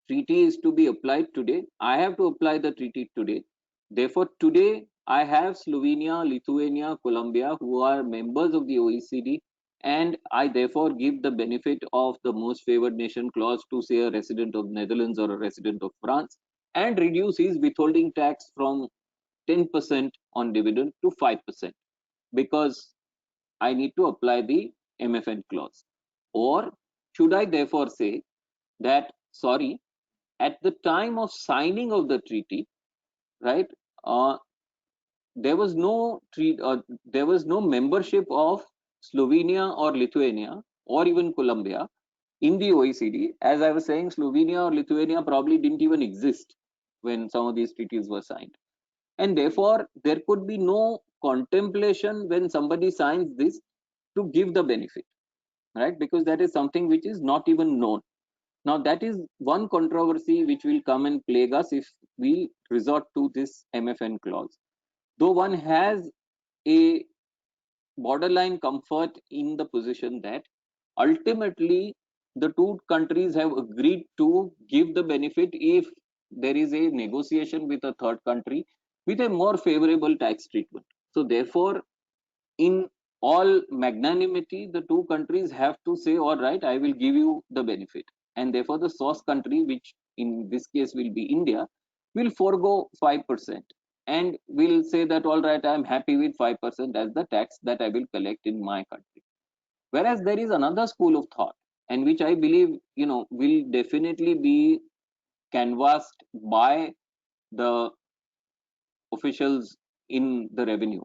treaty is to be applied today? I have to apply the treaty today. Therefore, today I have Slovenia, Lithuania, Colombia, who are members of the OECD, and I therefore give the benefit of the most favored nation clause to, say, a resident of Netherlands or a resident of France, and reduce his withholding tax from 10% on dividend to 5%, because I need to apply the MFN clause. Or should I therefore say that, sorry, at the time of signing of the treaty, right, there was no membership of Slovenia or Lithuania or even Colombia in the OECD. As I was saying, Slovenia or Lithuania probably didn't even exist when some of these treaties were signed, and therefore there could be no contemplation when somebody signs this to give the benefit, right? Because that is something which is not even known. Now that is one controversy which will come and plague us if we resort to this MFN clause. Though one has a borderline comfort in the position that ultimately the two countries have agreed to give the benefit if there is a negotiation with a third country with a more favorable tax treatment. So therefore, in all magnanimity, the two countries have to say, all right, I will give you the benefit. And therefore, the source country, which in this case will be India, will forego 5% and will say that, all right, I'm happy with 5% as the tax that I will collect in my country. Whereas there is another school of thought, and which I believe, will definitely be canvassed by the officials in the revenue,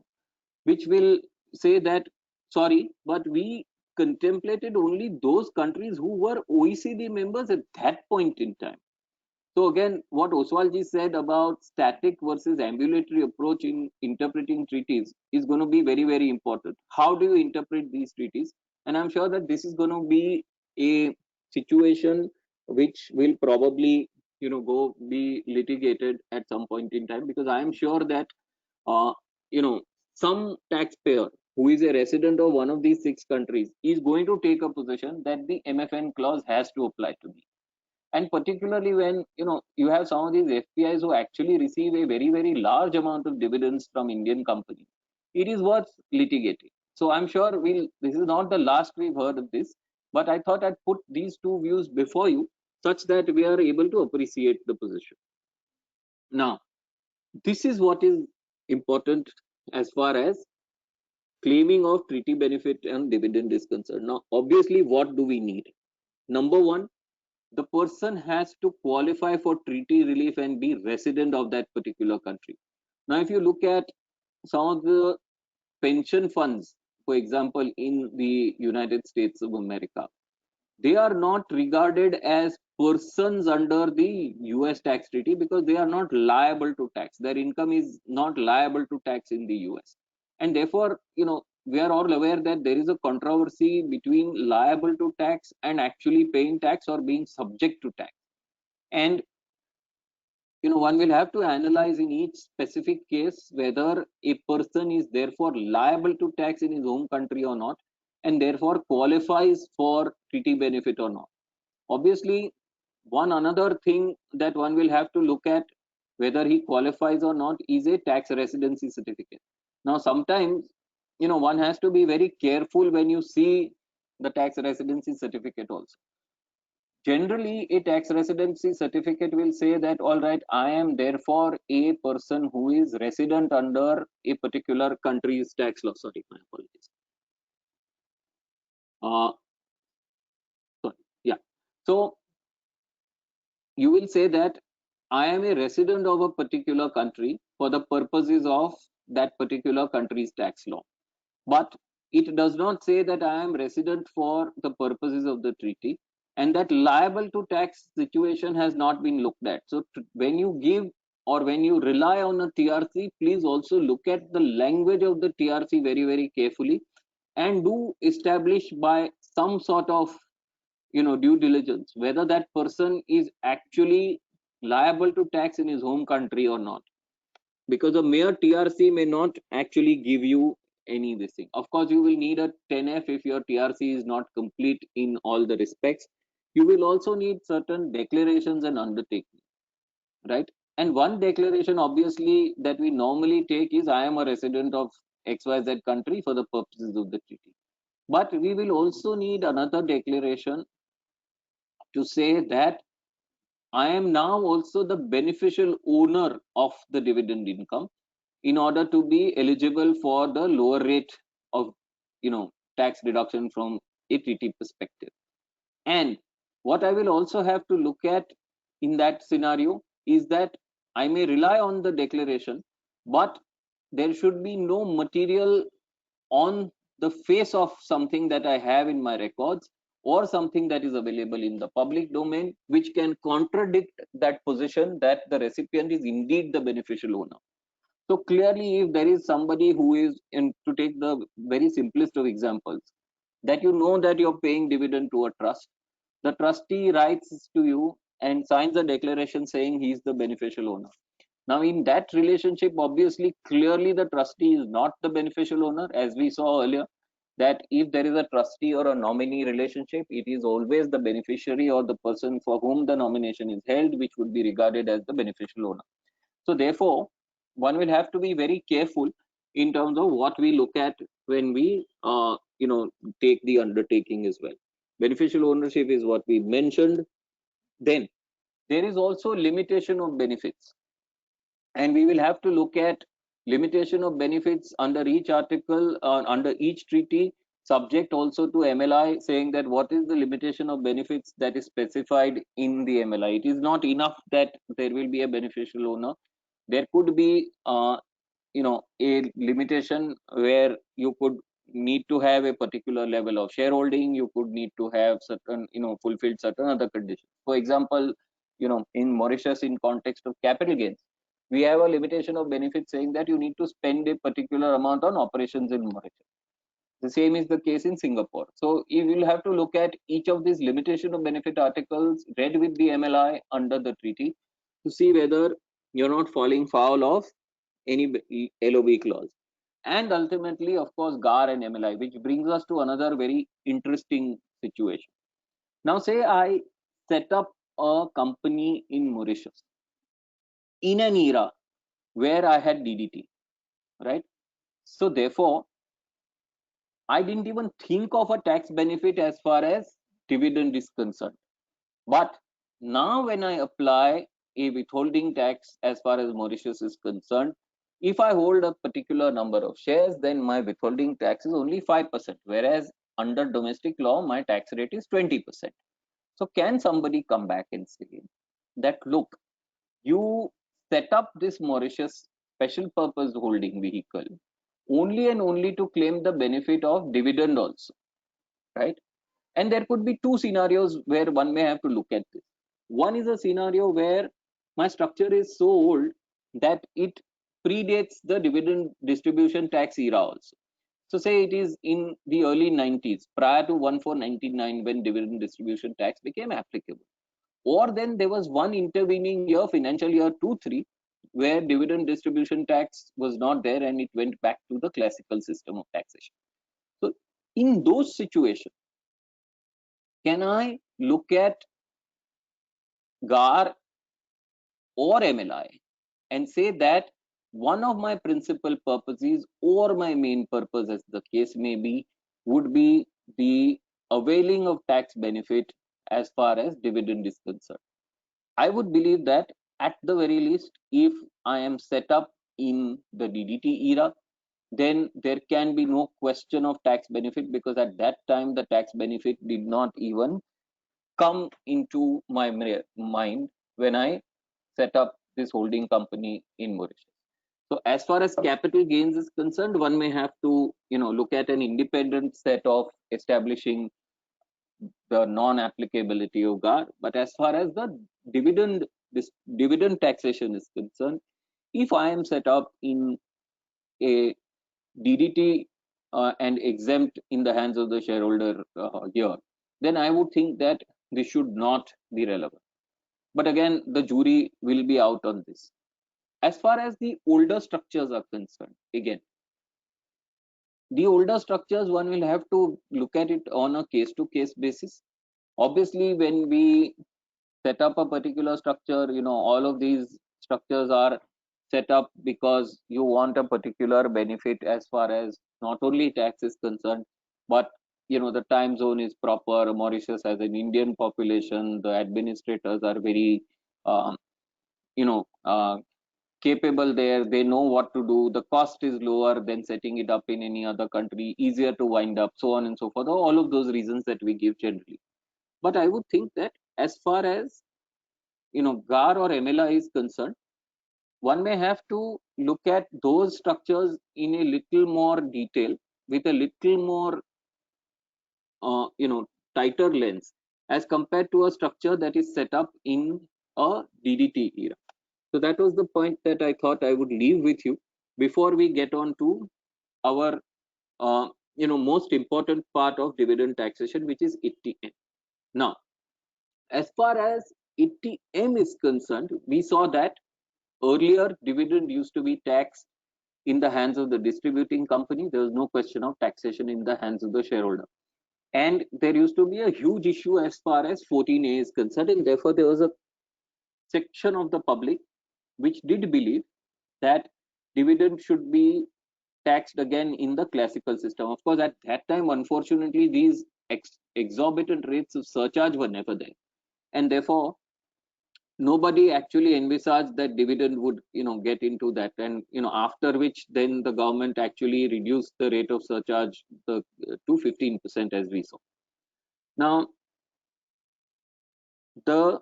which will say that, sorry, but we contemplated only those countries who were OECD members at that point in time. So again, what Oswalji said about static versus ambulatory approach in interpreting treaties is going to be very, very important. How do you interpret these treaties? And I'm sure that this is going to be a situation which will probably, go be litigated at some point in time, because I am sure that, uh, you know, some taxpayer who is a resident of one of these 6 countries is going to take a position that the MFN clause has to apply to me. And particularly when you have some of these FPIs who actually receive a very, very large amount of dividends from Indian companies, it is worth litigating. So I'm sure this is not the last we've heard of this, but I thought I'd put these two views before you such that we are able to appreciate the position. Now, this is what is important as far as claiming of treaty benefit and dividend is concerned. Now, obviously, what do we need? Number one, the person has to qualify for treaty relief and be resident of that particular country. Now, if you look at some of the pension funds, for example, in the United States of America, they are not regarded as persons under the US tax treaty because they are not liable to tax. Their income is not liable to tax in the US. And therefore, we are all aware that there is a controversy between liable to tax and actually paying tax or being subject to tax. And one will have to analyze in each specific case whether a person is therefore liable to tax in his home country or not, and therefore qualifies for treaty benefit or not. Obviously, one another thing that one will have to look at whether he qualifies or not is a tax residency certificate. Now, sometimes, one has to be very careful when you see the tax residency certificate also. Generally, a tax residency certificate will say that, all right, I am therefore a person who is resident under a particular country's tax law. Sorry, my apologies. Sorry, yeah. So you will say that I am a resident of a particular country for the purposes of that particular country's tax law. But it does not say that I am resident for the purposes of the treaty, and that liable to tax situation has not been looked at. So when you give or when you rely on a TRC, please also look at the language of the TRC very, very carefully, and do establish by some sort of due diligence whether that person is actually liable to tax in his home country or not, because a mere TRC may not actually give you any this thing. Of course, you will need a 10F if your TRC is not complete in all the respects. You will also need certain declarations and undertakings, right? And one declaration obviously that we normally take is I am a resident of XYZ country for the purposes of the treaty. But we will also need another declaration to say that I am now also the beneficial owner of the dividend income in order to be eligible for the lower rate of tax deduction from a treaty perspective. And what I will also have to look at in that scenario is that I may rely on the declaration, but there should be no material on the face of something that I have in my records or something that is available in the public domain which can contradict that position that the recipient is indeed the beneficial owner. So clearly, if there is somebody who is, and to take the very simplest of examples, that that you're paying dividend to a trust, the trustee writes to you and signs a declaration saying he is the beneficial owner. Now, in that relationship, obviously, clearly the trustee is not the beneficial owner, as we saw earlier, that if there is a trustee or a nominee relationship, it is always the beneficiary or the person for whom the nomination is held, which would be regarded as the beneficial owner. So therefore, one will have to be very careful in terms of what we look at when we take the undertaking as well. Beneficial ownership is what we mentioned. Then there is also limitation of benefits, and we will have to look at limitation of benefits under each article, under each treaty, subject also to MLI, saying that what is the limitation of benefits that is specified in the MLI. It is not enough that there will be a beneficial owner. There could be a limitation where you could need to have a particular level of shareholding, you could need to have certain fulfilled certain other conditions. For example, in Mauritius in context of capital gains, we have a limitation of benefit saying that you need to spend a particular amount on operations in Mauritius. The same is the case in Singapore. So you will have to look at each of these limitation of benefit articles read with the MLI under the treaty to see whether you're not falling foul of any LOB clause. And ultimately, of course, GAR and MLI, which brings us to another very interesting situation. Now, say I set up a company in Mauritius in an era where I had DDT, right? So therefore, I didn't even think of a tax benefit as far as dividend is concerned. But now when I apply a withholding tax as far as Mauritius is concerned, if I hold a particular number of shares, then my withholding tax is only 5%, whereas under domestic law, my tax rate is 20%. So can somebody come back and say that, look, you set up this Mauritius special purpose holding vehicle only and only to claim the benefit of dividend also, right? And there could be two scenarios where one may have to look at this. One is a scenario where my structure is so old that it predates the dividend distribution tax era also. So say it is in the early 90s, prior to 1/4/99, when dividend distribution tax became applicable. Or then there was one intervening year, financial year 2-3, where dividend distribution tax was not there and it went back to the classical system of taxation. So in those situations, can I look at GAR or MLI and say that one of my principal purposes or my main purpose, as the case may be, would be the availing of tax benefit as far as dividend is concerned? I would believe that at the very least, if I am set up in the DDT era, then there can be no question of tax benefit, because at that time the tax benefit did not even come into my mind when I set up this holding company in Mauritius. So as far as capital gains is concerned, one may have to look at an independent set of establishing the non-applicability of GAR. But as far as the dividend taxation is concerned, if I am set up in a DDT and exempt in the hands of the shareholder here, then I would think that this should not be relevant. But again, the jury will be out on this. As far as the older structures are concerned, again, the older structures, one will have to look at it on a case-to-case basis. Obviously, when we set up a particular structure, all of these structures are set up because you want a particular benefit as far as not only tax is concerned, but the time zone is proper. Mauritius has an Indian population. The administrators are very capable there. They know what to do. The cost is lower than setting it up in any other country, easier to wind up, so on and so forth. All of those reasons that we give generally. But I would think that as far as GAR or MLI is concerned, one may have to look at those structures in a little more detail, with a little more tighter lens, as compared to a structure that is set up in a DDT era. So that was the point that I thought I would leave with you before we get on to our most important part of dividend taxation, which is ITM. Now, as far as ITM is concerned, we saw that earlier dividend used to be taxed in the hands of the distributing company. There was no question of taxation in the hands of the shareholder. And there used to be a huge issue as far as 14A is concerned, and therefore there was a section of the public which did believe that dividend should be taxed again in the classical system. Of course, at that time, unfortunately, these exorbitant rates of surcharge were never there, and therefore nobody actually envisaged that dividend would get into that. And after which then the government actually reduced the rate of surcharge to 15%, as we saw. Now, the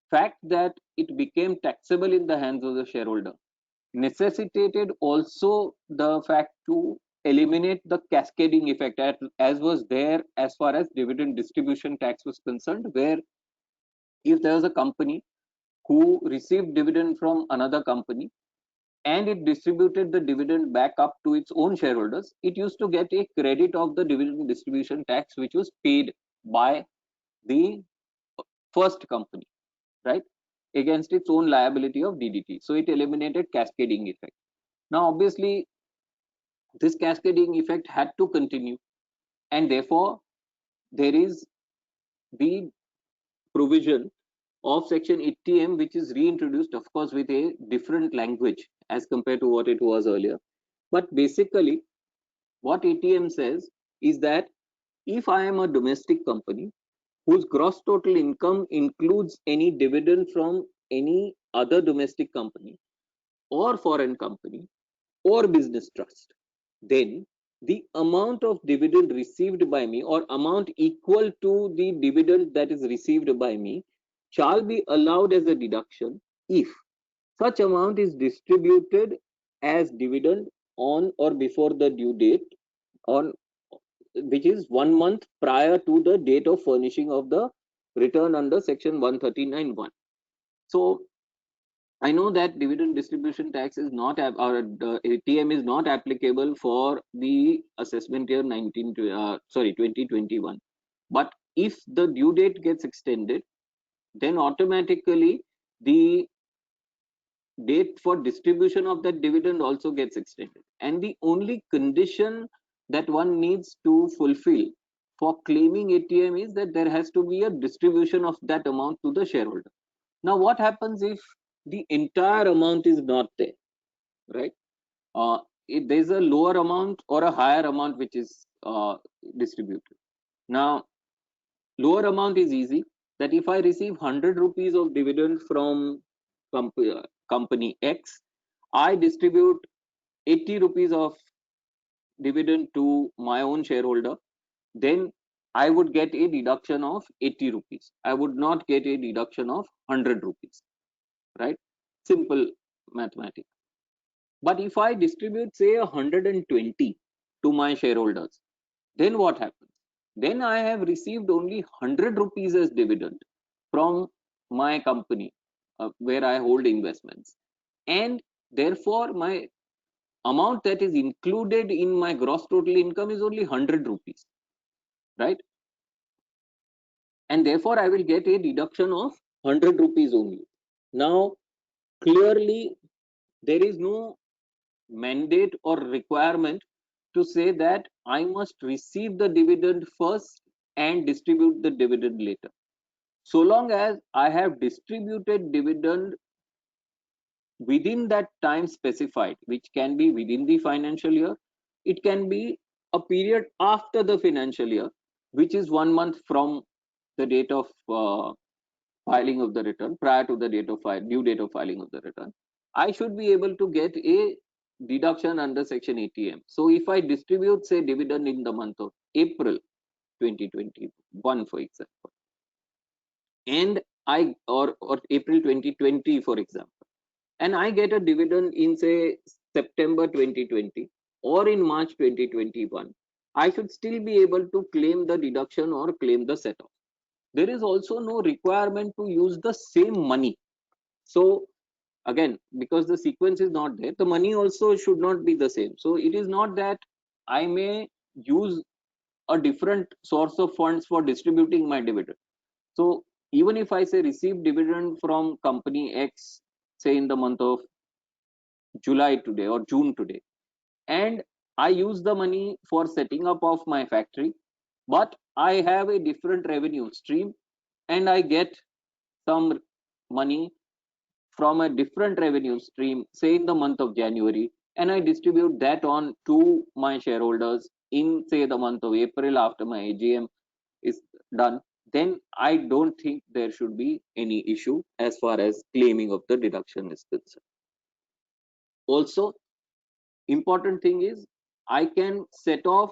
fact that it became taxable in the hands of the shareholder necessitated also the fact to eliminate the cascading effect as was there as far as dividend distribution tax was concerned, where if there was a company who received dividend from another company and it distributed the dividend back up to its own shareholders, it used to get a credit of the dividend distribution tax which was paid by the first company, right, against its own liability of DDT. So it eliminated cascading effect. Now, obviously, this cascading effect had to continue, and therefore there is the provision of section 80M which is reintroduced, of course, with a different language as compared to what it was earlier. But basically, what 80M says is that if I am a domestic company whose gross total income includes any dividend from any other domestic company or foreign company or business trust, then the amount of dividend received by me or amount equal to the dividend that is received by me shall be allowed as a deduction if such amount is distributed as dividend on or before the due date, on which is 1 month prior to the date of furnishing of the return under section 139(1). So I know that dividend distribution tax is not, or the ATM is not applicable for the assessment year 2021. But if the due date gets extended, then automatically the date for distribution of that dividend also gets extended. And the only condition that one needs to fulfill for claiming ATM is that there has to be a distribution of that amount to the shareholder. Now, what happens if the entire amount is not there, right? If there's a lower amount or a higher amount which is distributed. Now, lower amount is easy, that if I receive 100 rupees of dividend from company X, I distribute 80 rupees of dividend to my own shareholder, then I would get a deduction of 80 rupees. I would not get a deduction of 100 rupees, right? Simple mathematics. But if I distribute, say, 120 to my shareholders, then what happens? Then I have received only 100 rupees as dividend from my company where I hold investments. And therefore, my amount that is included in my gross total income is only 100 rupees, right? And therefore, I will get a deduction of 100 rupees only. Now, clearly, there is no mandate or requirement to say that I must receive the dividend first and distribute the dividend later. So long as I have distributed dividend within that time specified, which can be within the financial year, it can be a period after the financial year, which is 1 month from the date of filing of the return, prior to the date of due date of filing of the return, I should be able to get a deduction under section 80M. So if I distribute, say, dividend in the month of April 2021, for example, and I or April 2020, for example, and I get a dividend in, say, September 2020 or in March 2021, I should still be able to claim the deduction or claim the set off. There is also no requirement to use the same money. So again, because the sequence is not there, the money also should not be the same. So it is not that I may use a different source of funds for distributing my dividend. So even if I say receive dividend from company X, say in the month of July today or June today, and I use the money for setting up of my factory, but I have a different revenue stream and I get some money from a different revenue stream, say in the month of January, and I distribute that on to my shareholders in, say, the month of April after my AGM is done, then I don't think there should be any issue as far as claiming of the deduction is concerned. Also, important thing is I can set off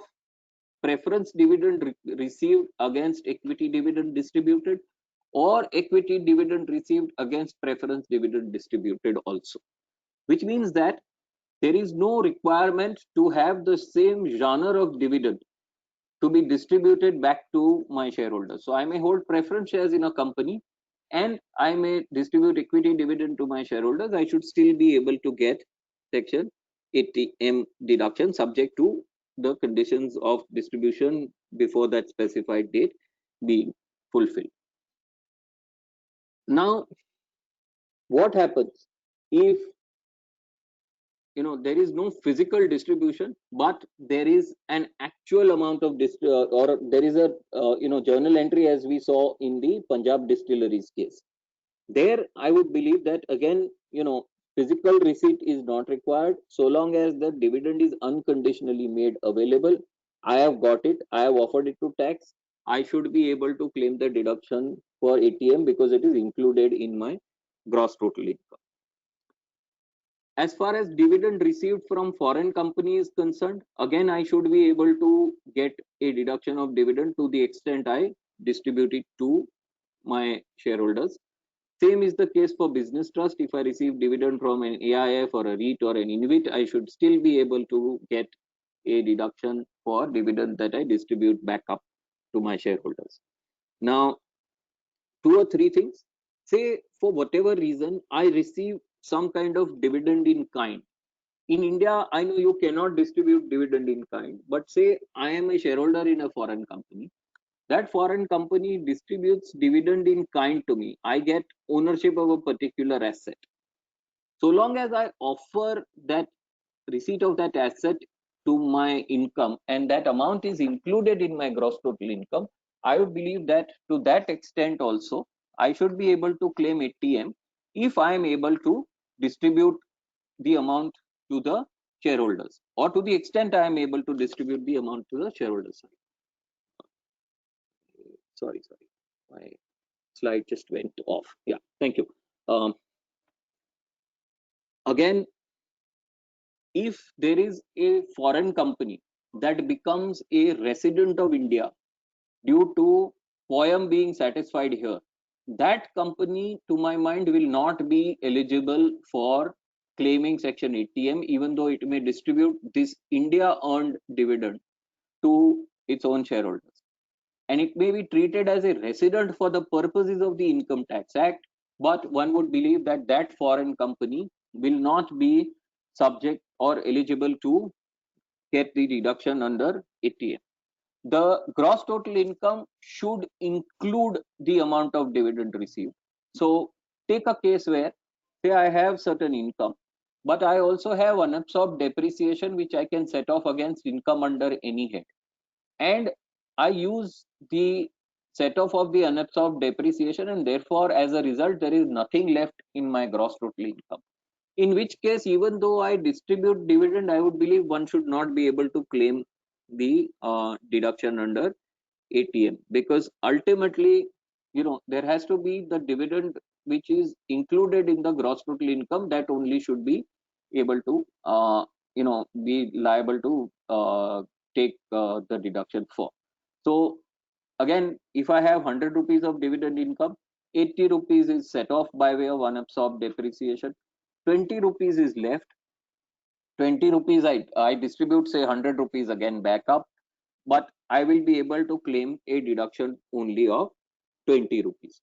preference dividend received against equity dividend distributed, or equity dividend received against preference dividend distributed also, which means that there is no requirement to have the same genre of dividend to be distributed back to my shareholders. So I may hold preference shares in a company and I may distribute equity dividend to my shareholders, I should still be able to get section 80M deduction subject to the conditions of distribution before that specified date being fulfilled. Now, what happens if there is no physical distribution, but there is an actual amount of or there is a journal entry, as we saw in the Punjab Distilleries case? There, I would believe that again, physical receipt is not required so long as the dividend is unconditionally made available. I have got it, I have offered it to tax, I should be able to claim the deduction for ATM because it is included in my gross total income. As far as dividend received from foreign company is concerned, again, I should be able to get a deduction of dividend to the extent I distribute it to my shareholders. Same is the case for business trust. If I receive dividend from an AIF or a REIT or an InvIT, I should still be able to get a deduction for dividend that I distribute back up to my shareholders. Now, 2 or 3 things. Say for whatever reason I receive some kind of dividend in kind. In India, I know you cannot distribute dividend in kind, but say I am a shareholder in a foreign company. That foreign company distributes dividend in kind to me. I get ownership of a particular asset. So long as I offer that receipt of that asset to my income and that amount is included in my gross total income, I would believe that to that extent also, I should be able to claim ATM if I am able to distribute the amount to the shareholders, or to the extent I am able to distribute the amount to the shareholders. Sorry, my slide just went off. Yeah, thank you. Again, if there is a foreign company that becomes a resident of India due to POEM being satisfied here, that company, to my mind, will not be eligible for claiming section 80M, even though it may distribute this India earned dividend to its own shareholders. And it may be treated as a resident for the purposes of the Income Tax Act, but one would believe that that foreign company will not be subject or eligible to get the deduction under ATM. The gross total income should include the amount of dividend received. So take a case where, say, I have certain income, but I also have unabsorbed depreciation which I can set off against income under any head, and I use the set off of the unabsorbed depreciation, and therefore as a result there is nothing left in my gross total income. In which case, even though I distribute dividend, I would believe one should not be able to claim the deduction under ATM, because ultimately, there has to be the dividend which is included in the gross total income, that only should be able to be liable to take the deduction for. So again, if I have 100 rupees of dividend income, 80 rupees is set off by way of unabsorbed depreciation, 20 rupees is left, 20 rupees I distribute, say 100 rupees again back up, but I will be able to claim a deduction only of 20 rupees.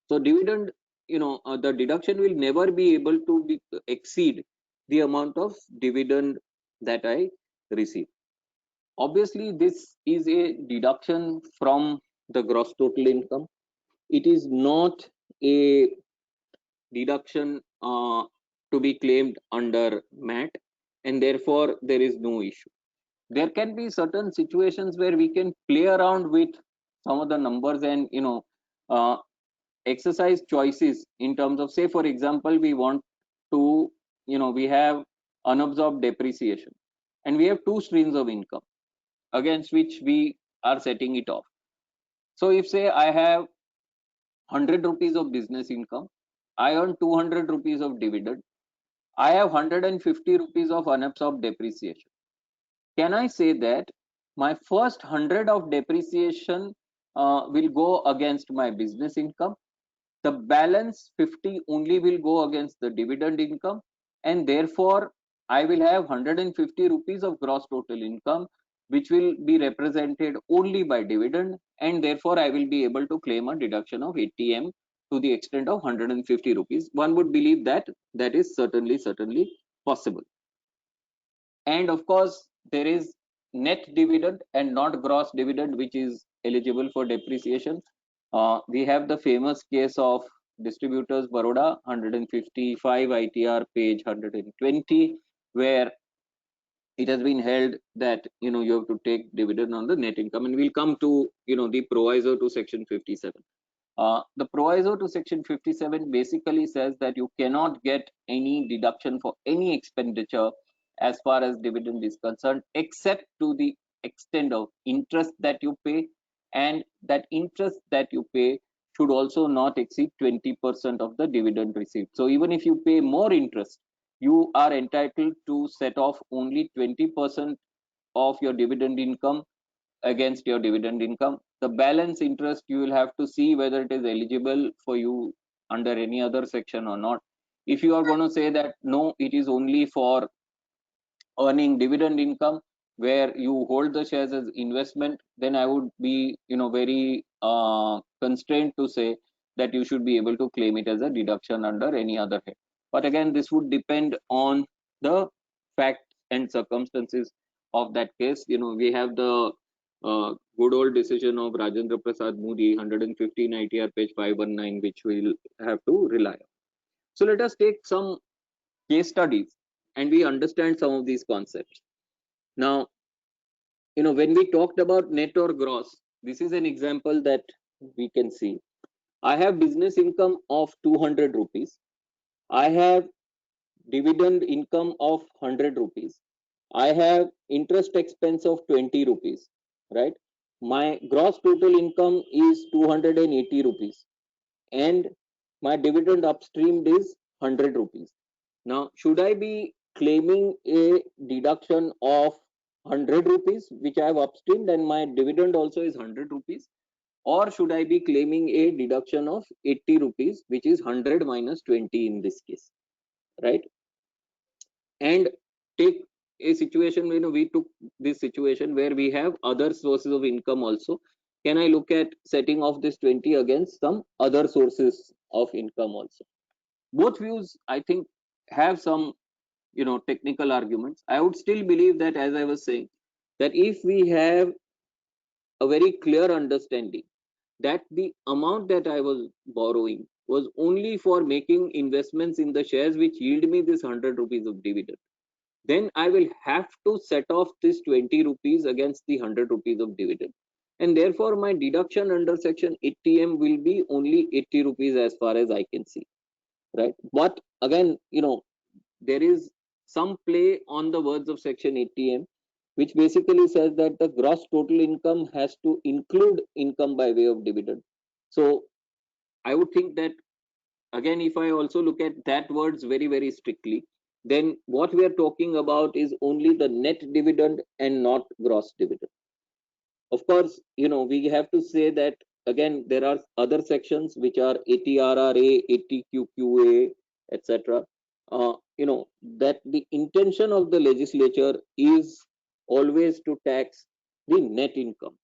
So dividend, the deduction will never be able to exceed the amount of dividend that I receive. Obviously, this is a deduction from the gross total income. It is not a deduction to be claimed under MAT, and therefore there is no issue. There can be certain situations where we can play around with some of the numbers and exercise choices in terms of, say, for example, we want to, we have unabsorbed depreciation and we have 2 streams of income against which we are setting it off. So if, say, I have 100 rupees of business income, I earn 200 rupees of dividend, I have 150 rupees of unabsorbed depreciation. Can I say that my first 100 of depreciation will go against my business income, the balance 50 only will go against the dividend income, and therefore I will have 150 rupees of gross total income, which will be represented only by dividend, and therefore I will be able to claim a deduction of 80M to the extent of 150 rupees. One would believe that that is certainly possible. And of course, there is net dividend and not gross dividend, which is eligible for depreciation. We have the famous case of Distributors Baroda, 155 ITR, page 120, where it has been held that you have to take dividend on the net income, and we'll come to the proviso to section 57. The proviso to section 57 basically says that you cannot get any deduction for any expenditure as far as dividend is concerned, except to the extent of interest that you pay, and that interest that you pay should also not exceed 20% of the dividend received. So even if you pay more interest, you are entitled to set off only 20% of your dividend income against your dividend income. The balance interest, you will have to see whether it is eligible for you under any other section or not. If you are going to say that no, it is only for earning dividend income where you hold the shares as investment, then I would be very constrained to say that you should be able to claim it as a deduction under any other head. But again, this would depend on the facts and circumstances of that case. We have the good old decision of Rajendra Prasad Moody, 115 ITR, page 519, which we'll have to rely on. So let us take some case studies and we understand some of these concepts. Now, when we talked about net or gross, this is an example that we can see. I have business income of 200 rupees. I have dividend income of 100 rupees. I have interest expense of 20 rupees, right? My gross total income is 280 rupees and my dividend upstreamed is 100 rupees. Now, should I be claiming a deduction of 100 rupees, which I have upstreamed, and my dividend also is 100 rupees? Or should I be claiming a deduction of 80 rupees, which is 100 minus 20 in this case, right? And take a situation, we took this situation where we have other sources of income also. Can I look at setting off this 20 against some other sources of income also? Both views, I think, have some technical arguments. I would still believe that, as I was saying, that if we have a very clear understanding that the amount that I was borrowing was only for making investments in the shares which yield me this 100 rupees of dividend, then I will have to set off this 20 rupees against the 100 rupees of dividend, and therefore my deduction under section 80M will be only 80 rupees as far as I can see, right? But again, there is some play on the words of section 80M, which basically says that the gross total income has to include income by way of dividend. So I would think that, again, if I also look at that words very strictly, then what we are talking about is only the net dividend and not gross dividend. Of course, we have to say that, again, there are other sections which are 80RRA, 80QQA, etc. That the intention of the legislature is always to tax the net income,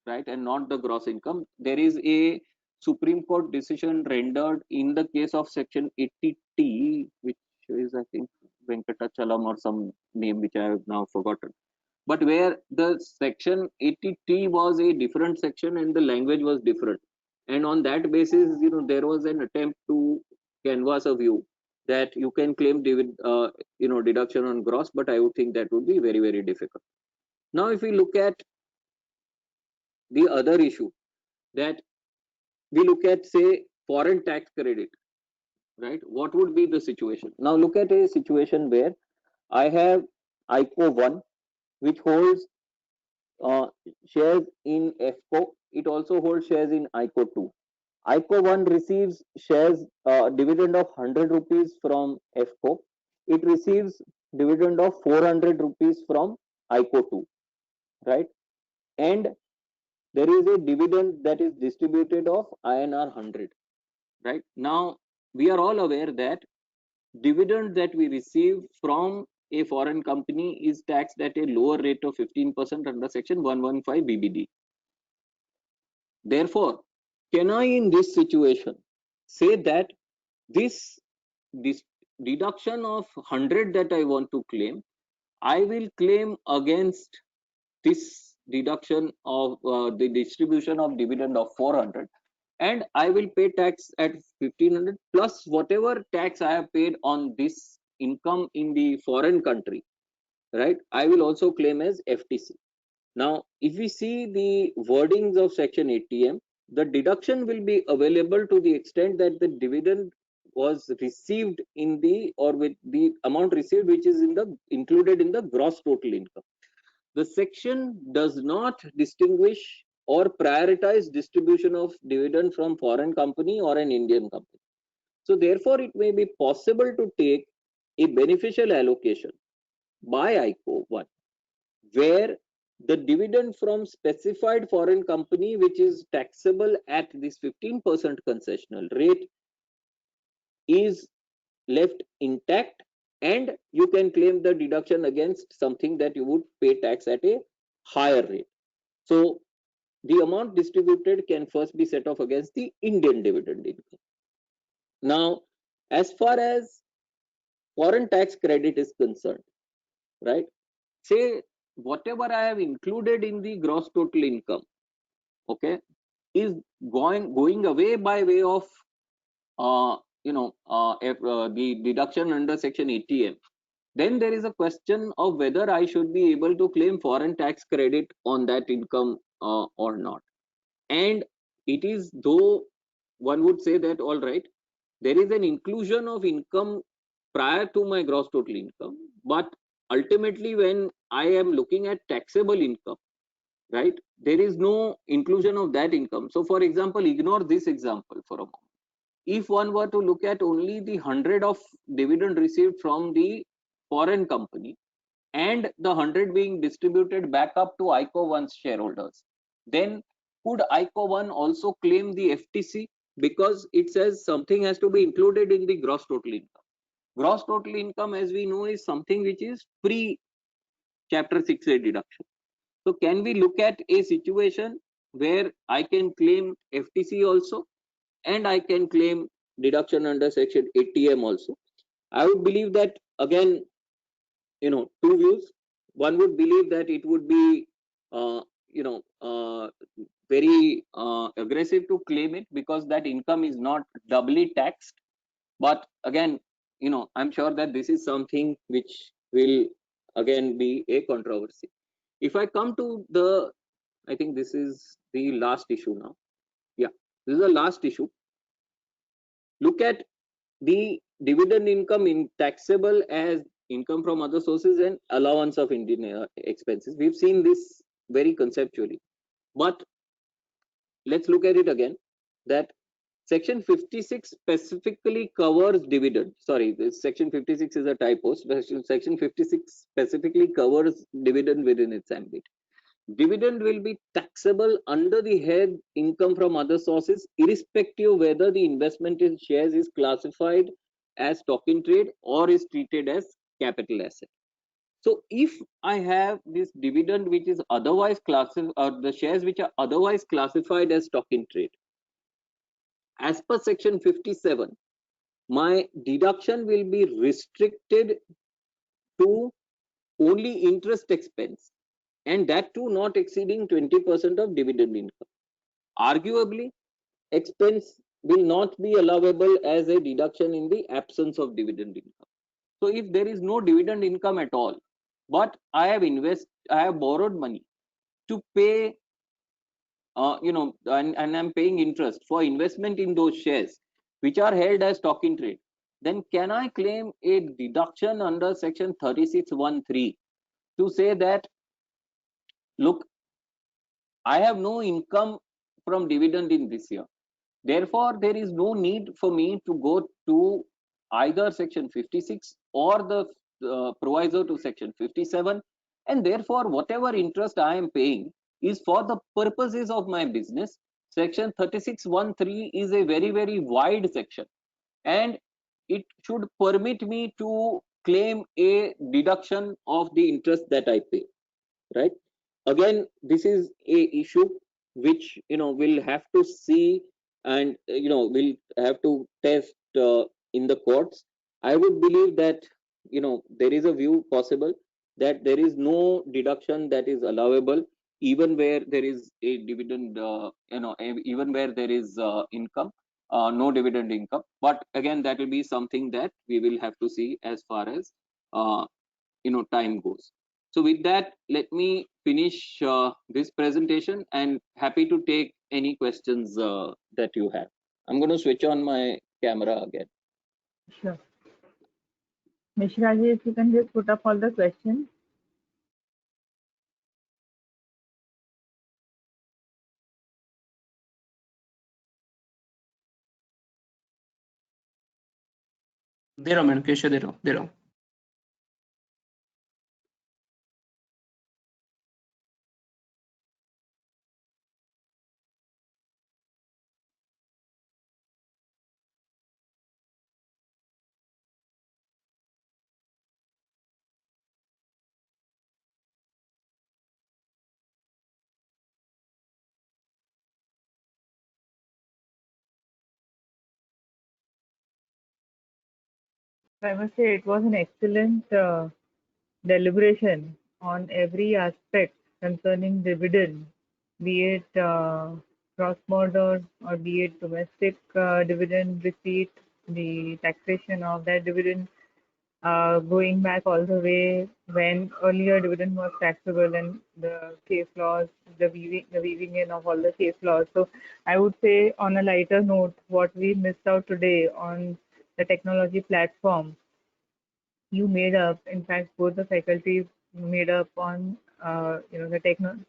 right, and not the gross income. There is a Supreme Court decision rendered in the case of section 80T, which is, I think, Venkatachalam or some name which I have now forgotten, but where the section 80T was a different section and the language was different, and on that basis, there was an attempt to canvass a view that you can claim deduction on gross, but I would think that would be very difficult. Now, if we look at the other issue, that we look at, say, foreign tax credit, right? What would be the situation? Now look at a situation where I have ICO 1, which holds shares in FCO. It also holds shares in ICO 2. ICO 1 receives shares dividend of 100 rupees from FCO. It receives dividend of 400 rupees from ICO 2, right? And there is a dividend that is distributed of INR 100, right? Now, we are all aware that dividend that we receive from a foreign company is taxed at a lower rate of 15% under section 115 BBD. Therefore, can I in this situation say that this deduction of 100 that I want to claim, I will claim against this deduction of the distribution of dividend of 400, and I will pay tax at 1500 plus whatever tax I have paid on this income in the foreign country, right? I will also claim as FTC. Now, if we see the wordings of section 80M, the deduction will be available to the extent that the dividend was received in the, or with the amount received which is in the included in the gross total income. The section does not distinguish or prioritize distribution of dividend from foreign company or an Indian company. So therefore, it may be possible to take a beneficial allocation by ICO 1, where the dividend from specified foreign company, which is taxable at this 15% concessional rate, is left intact, and you can claim the deduction against something that you would pay tax at a higher rate. So the amount distributed can first be set off against the Indian dividend income. Now, as far as foreign tax credit is concerned, right? Say whatever I have included in the gross total income, okay, is going away by way of the deduction under section 80M. Then there is a question of whether I should be able to claim foreign tax credit on that income or not. And it is, though one would say that all right, there is an inclusion of income prior to my gross total income, but ultimately when I am looking at taxable income, right, there is no inclusion of that income. So for example, ignore this example for a moment. If one were to look at only the 100 of dividend received from the foreign company and the 100 being distributed back up to ICO 1's shareholders, then could ICO 1 also claim the FTC? Because it says something has to be included in the gross total income. Gross total income, as we know, is something which is pre chapter 6A deduction. So can we look at a situation where I can claim FTC also and I can claim deduction under section 80M also? I would believe that, again, two views. One would believe that it would be very aggressive to claim it because that income is not doubly taxed. But again, I'm sure that this is something which will again be a controversy. If I come to the, I think this is the last issue now. Yeah, this is the last issue. Look at the dividend income in taxable as income from other sources and allowance of Indian expenses. We've seen this very conceptually, but let's look at it again, that section 56 specifically covers dividend. Sorry, this section 56 is a typo. Section 56 specifically covers dividend within its ambit. Dividend will be taxable under the head income from other sources, irrespective of whether the investment in shares is classified as stock in trade or is treated as capital asset. So if I have this dividend which is otherwise classified, or the shares which are otherwise classified as stock in trade, as per section 57, my deduction will be restricted to only interest expense, and that too not exceeding 20% of dividend income. Arguably, expense will not be allowable as a deduction in the absence of dividend income. So if there is no dividend income at all, but I have borrowed money to pay, and I'm paying interest for investment in those shares which are held as stock in trade, then can I claim a deduction under section 36(1)(3) to say that, look, I have no income from dividend in this year. Therefore, there is no need for me to go to either section 56 or the proviso to section 57. And therefore, whatever interest I am paying is for the purposes of my business. Section 36(1)(3) is a very, very wide section, and it should permit me to claim a deduction of the interest that I pay, right? Again, this is a issue which we'll have to see, and we'll have to test in the courts. I would believe that there is a view possible that there is no deduction that is allowable even where there is a dividend, even where there is income, no dividend income. But again, that will be something that we will have to see as far as time goes. So with that, let me finish this presentation, and happy to take any questions that you have. I'm going to switch on my camera again. Sure. Mishra ji, if you can just put up all the questions. दे रहा हूँ madam, कैसे दे रहा हूँ। I must say it was an excellent deliberation on every aspect concerning dividend, be it cross-border or be it domestic dividend receipt, the taxation of that dividend, going back all the way when earlier dividend was taxable, and the case laws, the weaving in of all the case laws. So I would say, on a lighter note, what we missed out today on the technology platform, you made up. In fact, both the faculties made up on the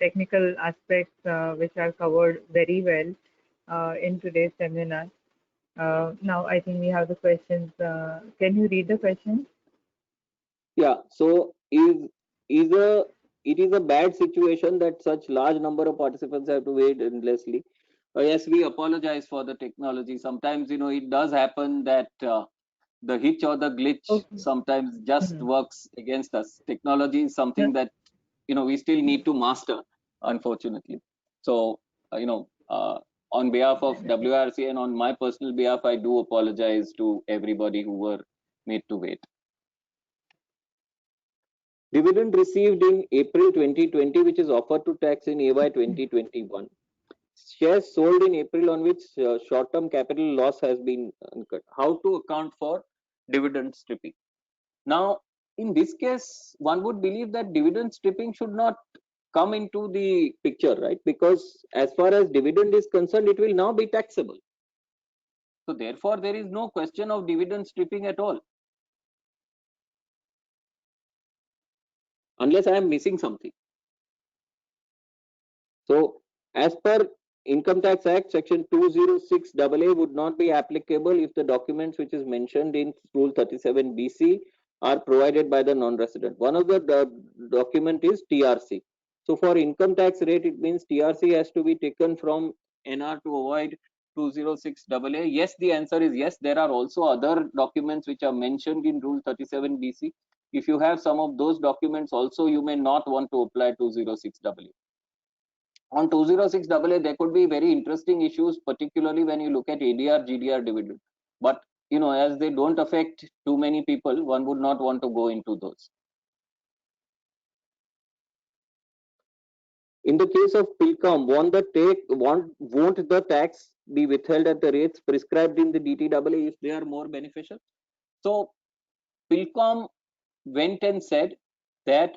technical aspects which are covered very well in today's seminar. Now I think we have the questions. Can you read the questions? Yeah. So it is a bad situation that such large number of participants have to wait endlessly. Yes, we apologize for the technology. Sometimes it does happen that the hitch or the glitch sometimes just works against us. Technology is something that we still need to master, unfortunately. So on behalf of WRC and on my personal behalf, I do apologize to everybody who were made to wait. Dividend received in April 2020, which is offered to tax in AY 2021. Shares sold in April on which short-term capital loss has been incurred. How to account for dividend stripping? Now, in this case, one would believe that dividend stripping should not come into the picture, right? Because as far as dividend is concerned, it will now be taxable. So therefore, there is no question of dividend stripping at all. Unless I am missing something. So as per Income Tax Act, Section 206AA would not be applicable if the documents which is mentioned in Rule 37 BC are provided by the non-resident. One of the document is TRC. So for income tax rate, it means TRC has to be taken from NR to avoid 206AA. Yes, the answer is yes. There are also other documents which are mentioned in Rule 37 BC. If you have some of those documents also, you may not want to apply 206AA. On 206AA, there could be very interesting issues, particularly when you look at ADR, GDR dividend. But as they don't affect too many people, one would not want to go into those. In the case of PILCOM, won't the tax be withheld at the rates prescribed in the DTAA if they are more beneficial? So PILCOM went and said that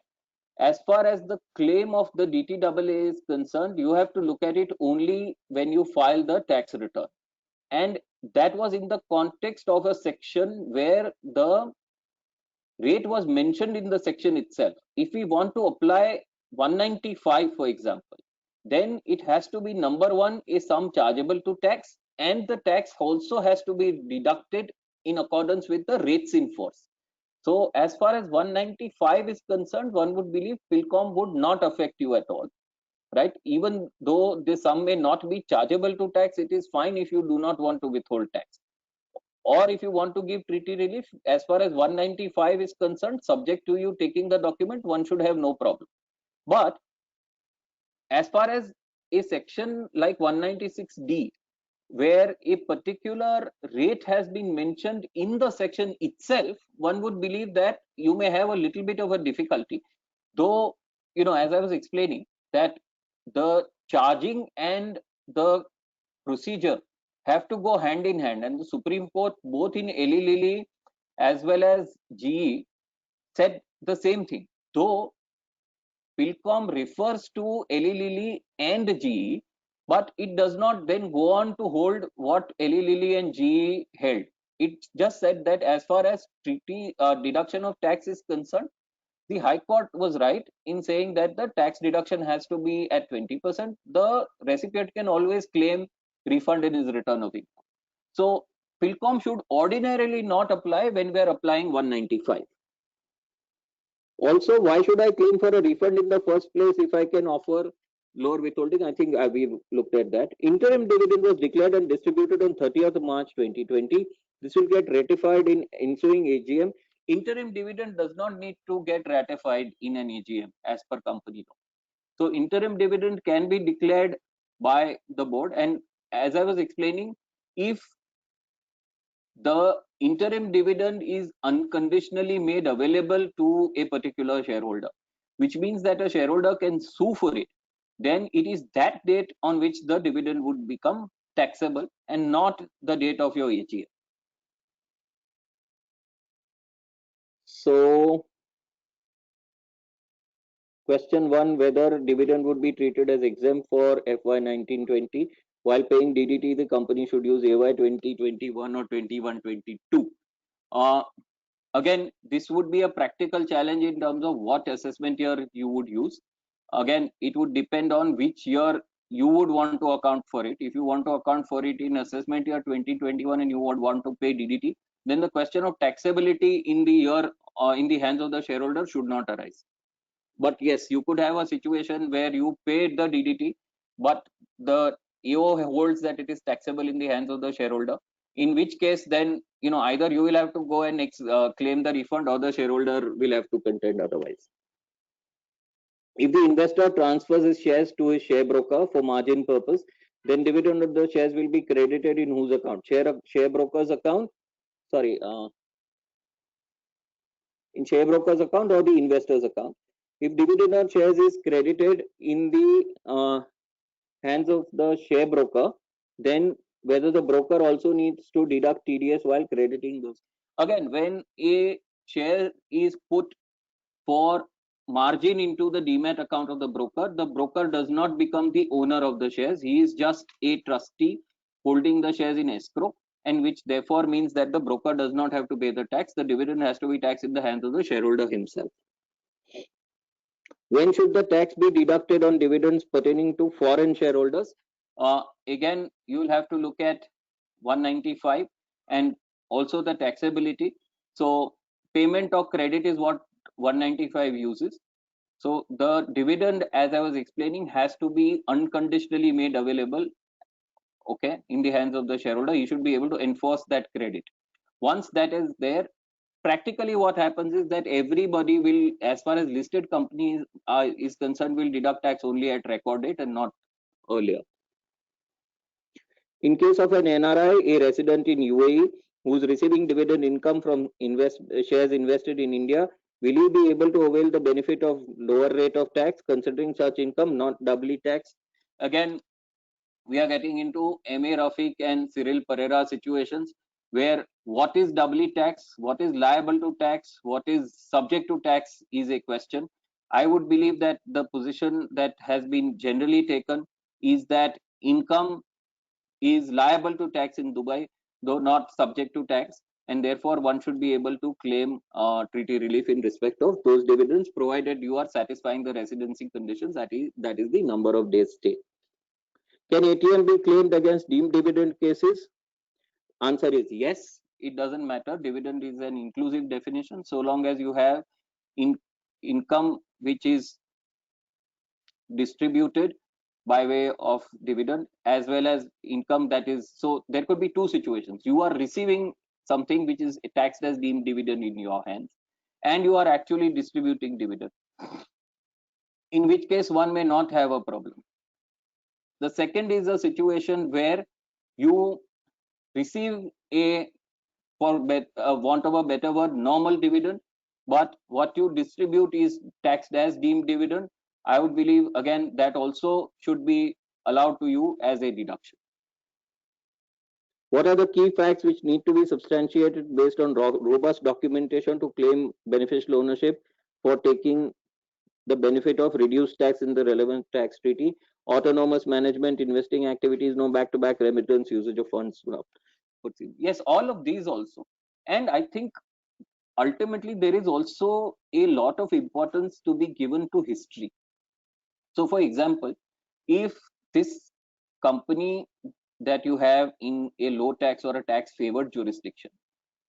as far as the claim of the DTAA is concerned, you have to look at it only when you file the tax return. And that was in the context of a section where the rate was mentioned in the section itself. If we want to apply 195, for example, then it has to be, number one, a sum chargeable to tax, and the tax also has to be deducted in accordance with the rates in force. So as far as 195 is concerned, one would believe PILCOM would not affect you at all, right? Even though the sum may not be chargeable to tax, it is fine if you do not want to withhold tax. or if you want to give treaty relief, as far as 195 is concerned, subject to you taking the document, one should have no problem. But as far as a section like 196D, where a particular rate has been mentioned in the section itself, one would believe that you may have a little bit of a difficulty. Though, as I was explaining, that the charging and the procedure have to go hand in hand, and the Supreme Court, both in Eli Lilly as well as GE, said the same thing. Though Pilcom refers to Eli Lilly and GE, but it does not then go on to hold what Eli Lilly and GE held. It just said that as far as treaty deduction of tax is concerned, the High Court was right in saying that the tax deduction has to be at 20%. The recipient can always claim refund in his return of income. So Pilcom should ordinarily not apply when we are applying 195. Also, why should I claim for a refund in the first place if I can offer lower withholding? I think we've looked at that. Interim dividend was declared and distributed on 30th March 2020. This will get ratified in ensuing AGM. Interim dividend does not need to get ratified in an AGM as per company law. So interim dividend can be declared by the board, and as I was explaining, if the interim dividend is unconditionally made available to a particular shareholder, which means that a shareholder can sue for it, then it is that date on which the dividend would become taxable and not the date of your AGM. So question 1, whether dividend would be treated as exempt for FY 1920 while paying DDT, the company should use AY 2021 or 2122. Again, this would be a practical challenge in terms of what assessment year you would use. Again, it would depend on which year you would want to account for it. If you want to account for it in assessment year 2021 and you would want to pay DDT, then the question of taxability in the year in the hands of the shareholder should not arise. But yes, you could have a situation where you paid the DDT, but the EO holds that it is taxable in the hands of the shareholder, in which case then either you will have to go and claim the refund or the shareholder will have to contend otherwise. If the investor transfers his shares to his share broker for margin purpose, then dividend of the shares will be credited in whose account? Share broker's account, sorry, in share broker's account or the investor's account. If dividend on shares is credited in the hands of the share broker, then whether the broker also needs to deduct TDS while crediting those. Again, when a share is put for margin into the demat account of the broker does not become the owner of the shares. He is just a trustee holding the shares in escrow, and which therefore means that the broker does not have to pay the tax. The dividend has to be taxed in the hands of the shareholder himself. When should the tax be deducted on dividends pertaining to foreign shareholders? Again, you will have to look at 195 and also the taxability. So payment of credit is what 195 uses. So the dividend, as I was explaining, has to be unconditionally made available, okay, in the hands of the shareholder. He should be able to enforce that credit. Once that is there, practically what happens is that everybody will, as far as listed companies is concerned, will deduct tax only at record date and not earlier. In case of an NRI, a resident in UAE who is receiving dividend income from shares invested in India, will he be able to avail the benefit of lower rate of tax considering such income not doubly taxed? Again, we are getting into M.A. Rafiq and Cyril Pereira situations where what is doubly taxed, what is liable to tax, what is subject to tax is a question. I would believe that the position that has been generally taken is that income is liable to tax in Dubai, though not subject to tax, and therefore one should be able to claim treaty relief in respect of those dividends, provided you are satisfying the residency conditions, that is the number of days stay. Can ATM be claimed against deemed dividend cases? Answer is yes. It doesn't matter. Dividend is an inclusive definition. So long as you have income which is distributed by way of dividend, as well as income that is, so there could be two situations. You are receiving something which is taxed as deemed dividend in your hands, and you are actually distributing dividend, in which case one may not have a problem. The second is a situation where you receive a, for want of a better word, normal dividend, but what you distribute is taxed as deemed dividend. I would believe again that also should be allowed to you as a deduction. What are the key facts which need to be substantiated based on robust documentation to claim beneficial ownership for taking the benefit of reduced tax in the relevant tax treaty? Autonomous management, investing activities, no back-to-back remittance, usage of funds. Yes, all of these also. And I think ultimately there is also a lot of importance to be given to history. So for example, if this company that you have in a low tax or a tax favored jurisdiction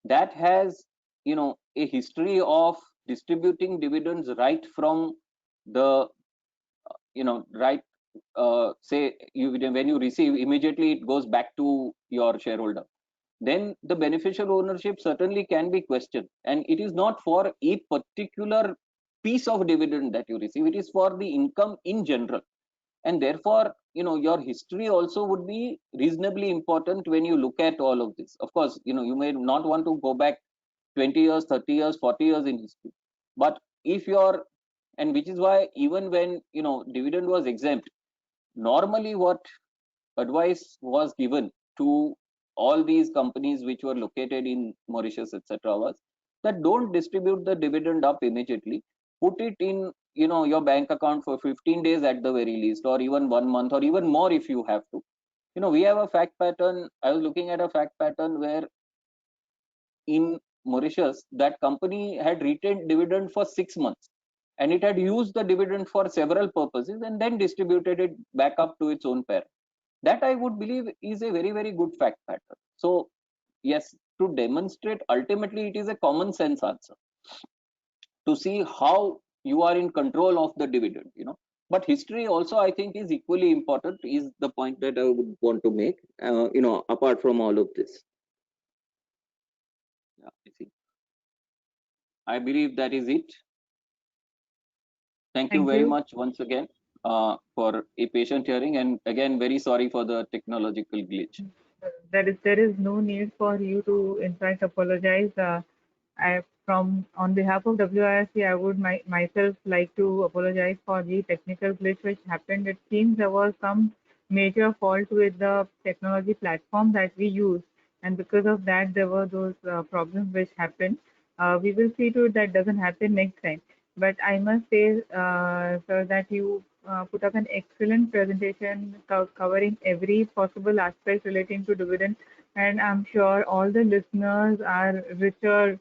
that has, you know, a history of distributing dividends right from the, you know, right, say you, when you receive, immediately it goes back to your shareholder, then the beneficial ownership certainly can be questioned. And it is not for a particular piece of dividend that you receive, it is for the income in general. And therefore, you know, your history also would be reasonably important when you look at all of this. Of course, you know, you may not want to go back 20 years, 30 years, 40 years in history, but if you're, and which is why even when, you know, dividend was exempt, normally what advice was given to all these companies which were located in Mauritius, etc., was that don't distribute the dividend up immediately. Put it in, you know, your bank account for 15 days at the very least, or even 1 month, or even more if you have to. You know, we have a fact pattern. I was looking at a fact pattern where in Mauritius, that company had retained dividend for 6 months, and it had used the dividend for several purposes and then distributed it back up to its own parent. That I would believe is a very, very good fact pattern. So yes, to demonstrate, ultimately it is a common sense answer to see how you are in control of the dividend, you know. But history also, I think, is equally important, is the point that I would want to make, you know, apart from all of this. Yeah, I believe that is it. Thank you very much once again for a patient hearing, and again, very sorry for the technological glitch. There is no need for you to, in fact, apologize. On behalf of WIRC, I would myself like to apologize for the technical glitch which happened. It seems there was some major fault with the technology platform that we use, and because of that, there were those problems which happened. We will see to it that doesn't happen next time. But I must say, sir, that you put up an excellent presentation covering every possible aspect relating to dividend, and I'm sure all the listeners are richer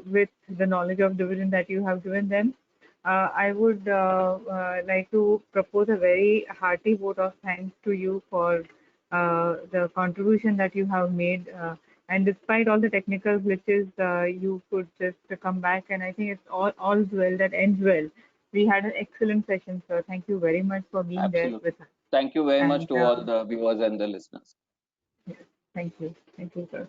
with the knowledge of dividend that you have given them. I would like to propose a very hearty vote of thanks to you for the contribution that you have made. And despite all the technical glitches, you could just come back, and I think it's all's well that ends well. We had an excellent session, sir. Thank you very much for being there with us. Thank you very much to all the viewers and the listeners. Yes, thank you. Thank you, sir.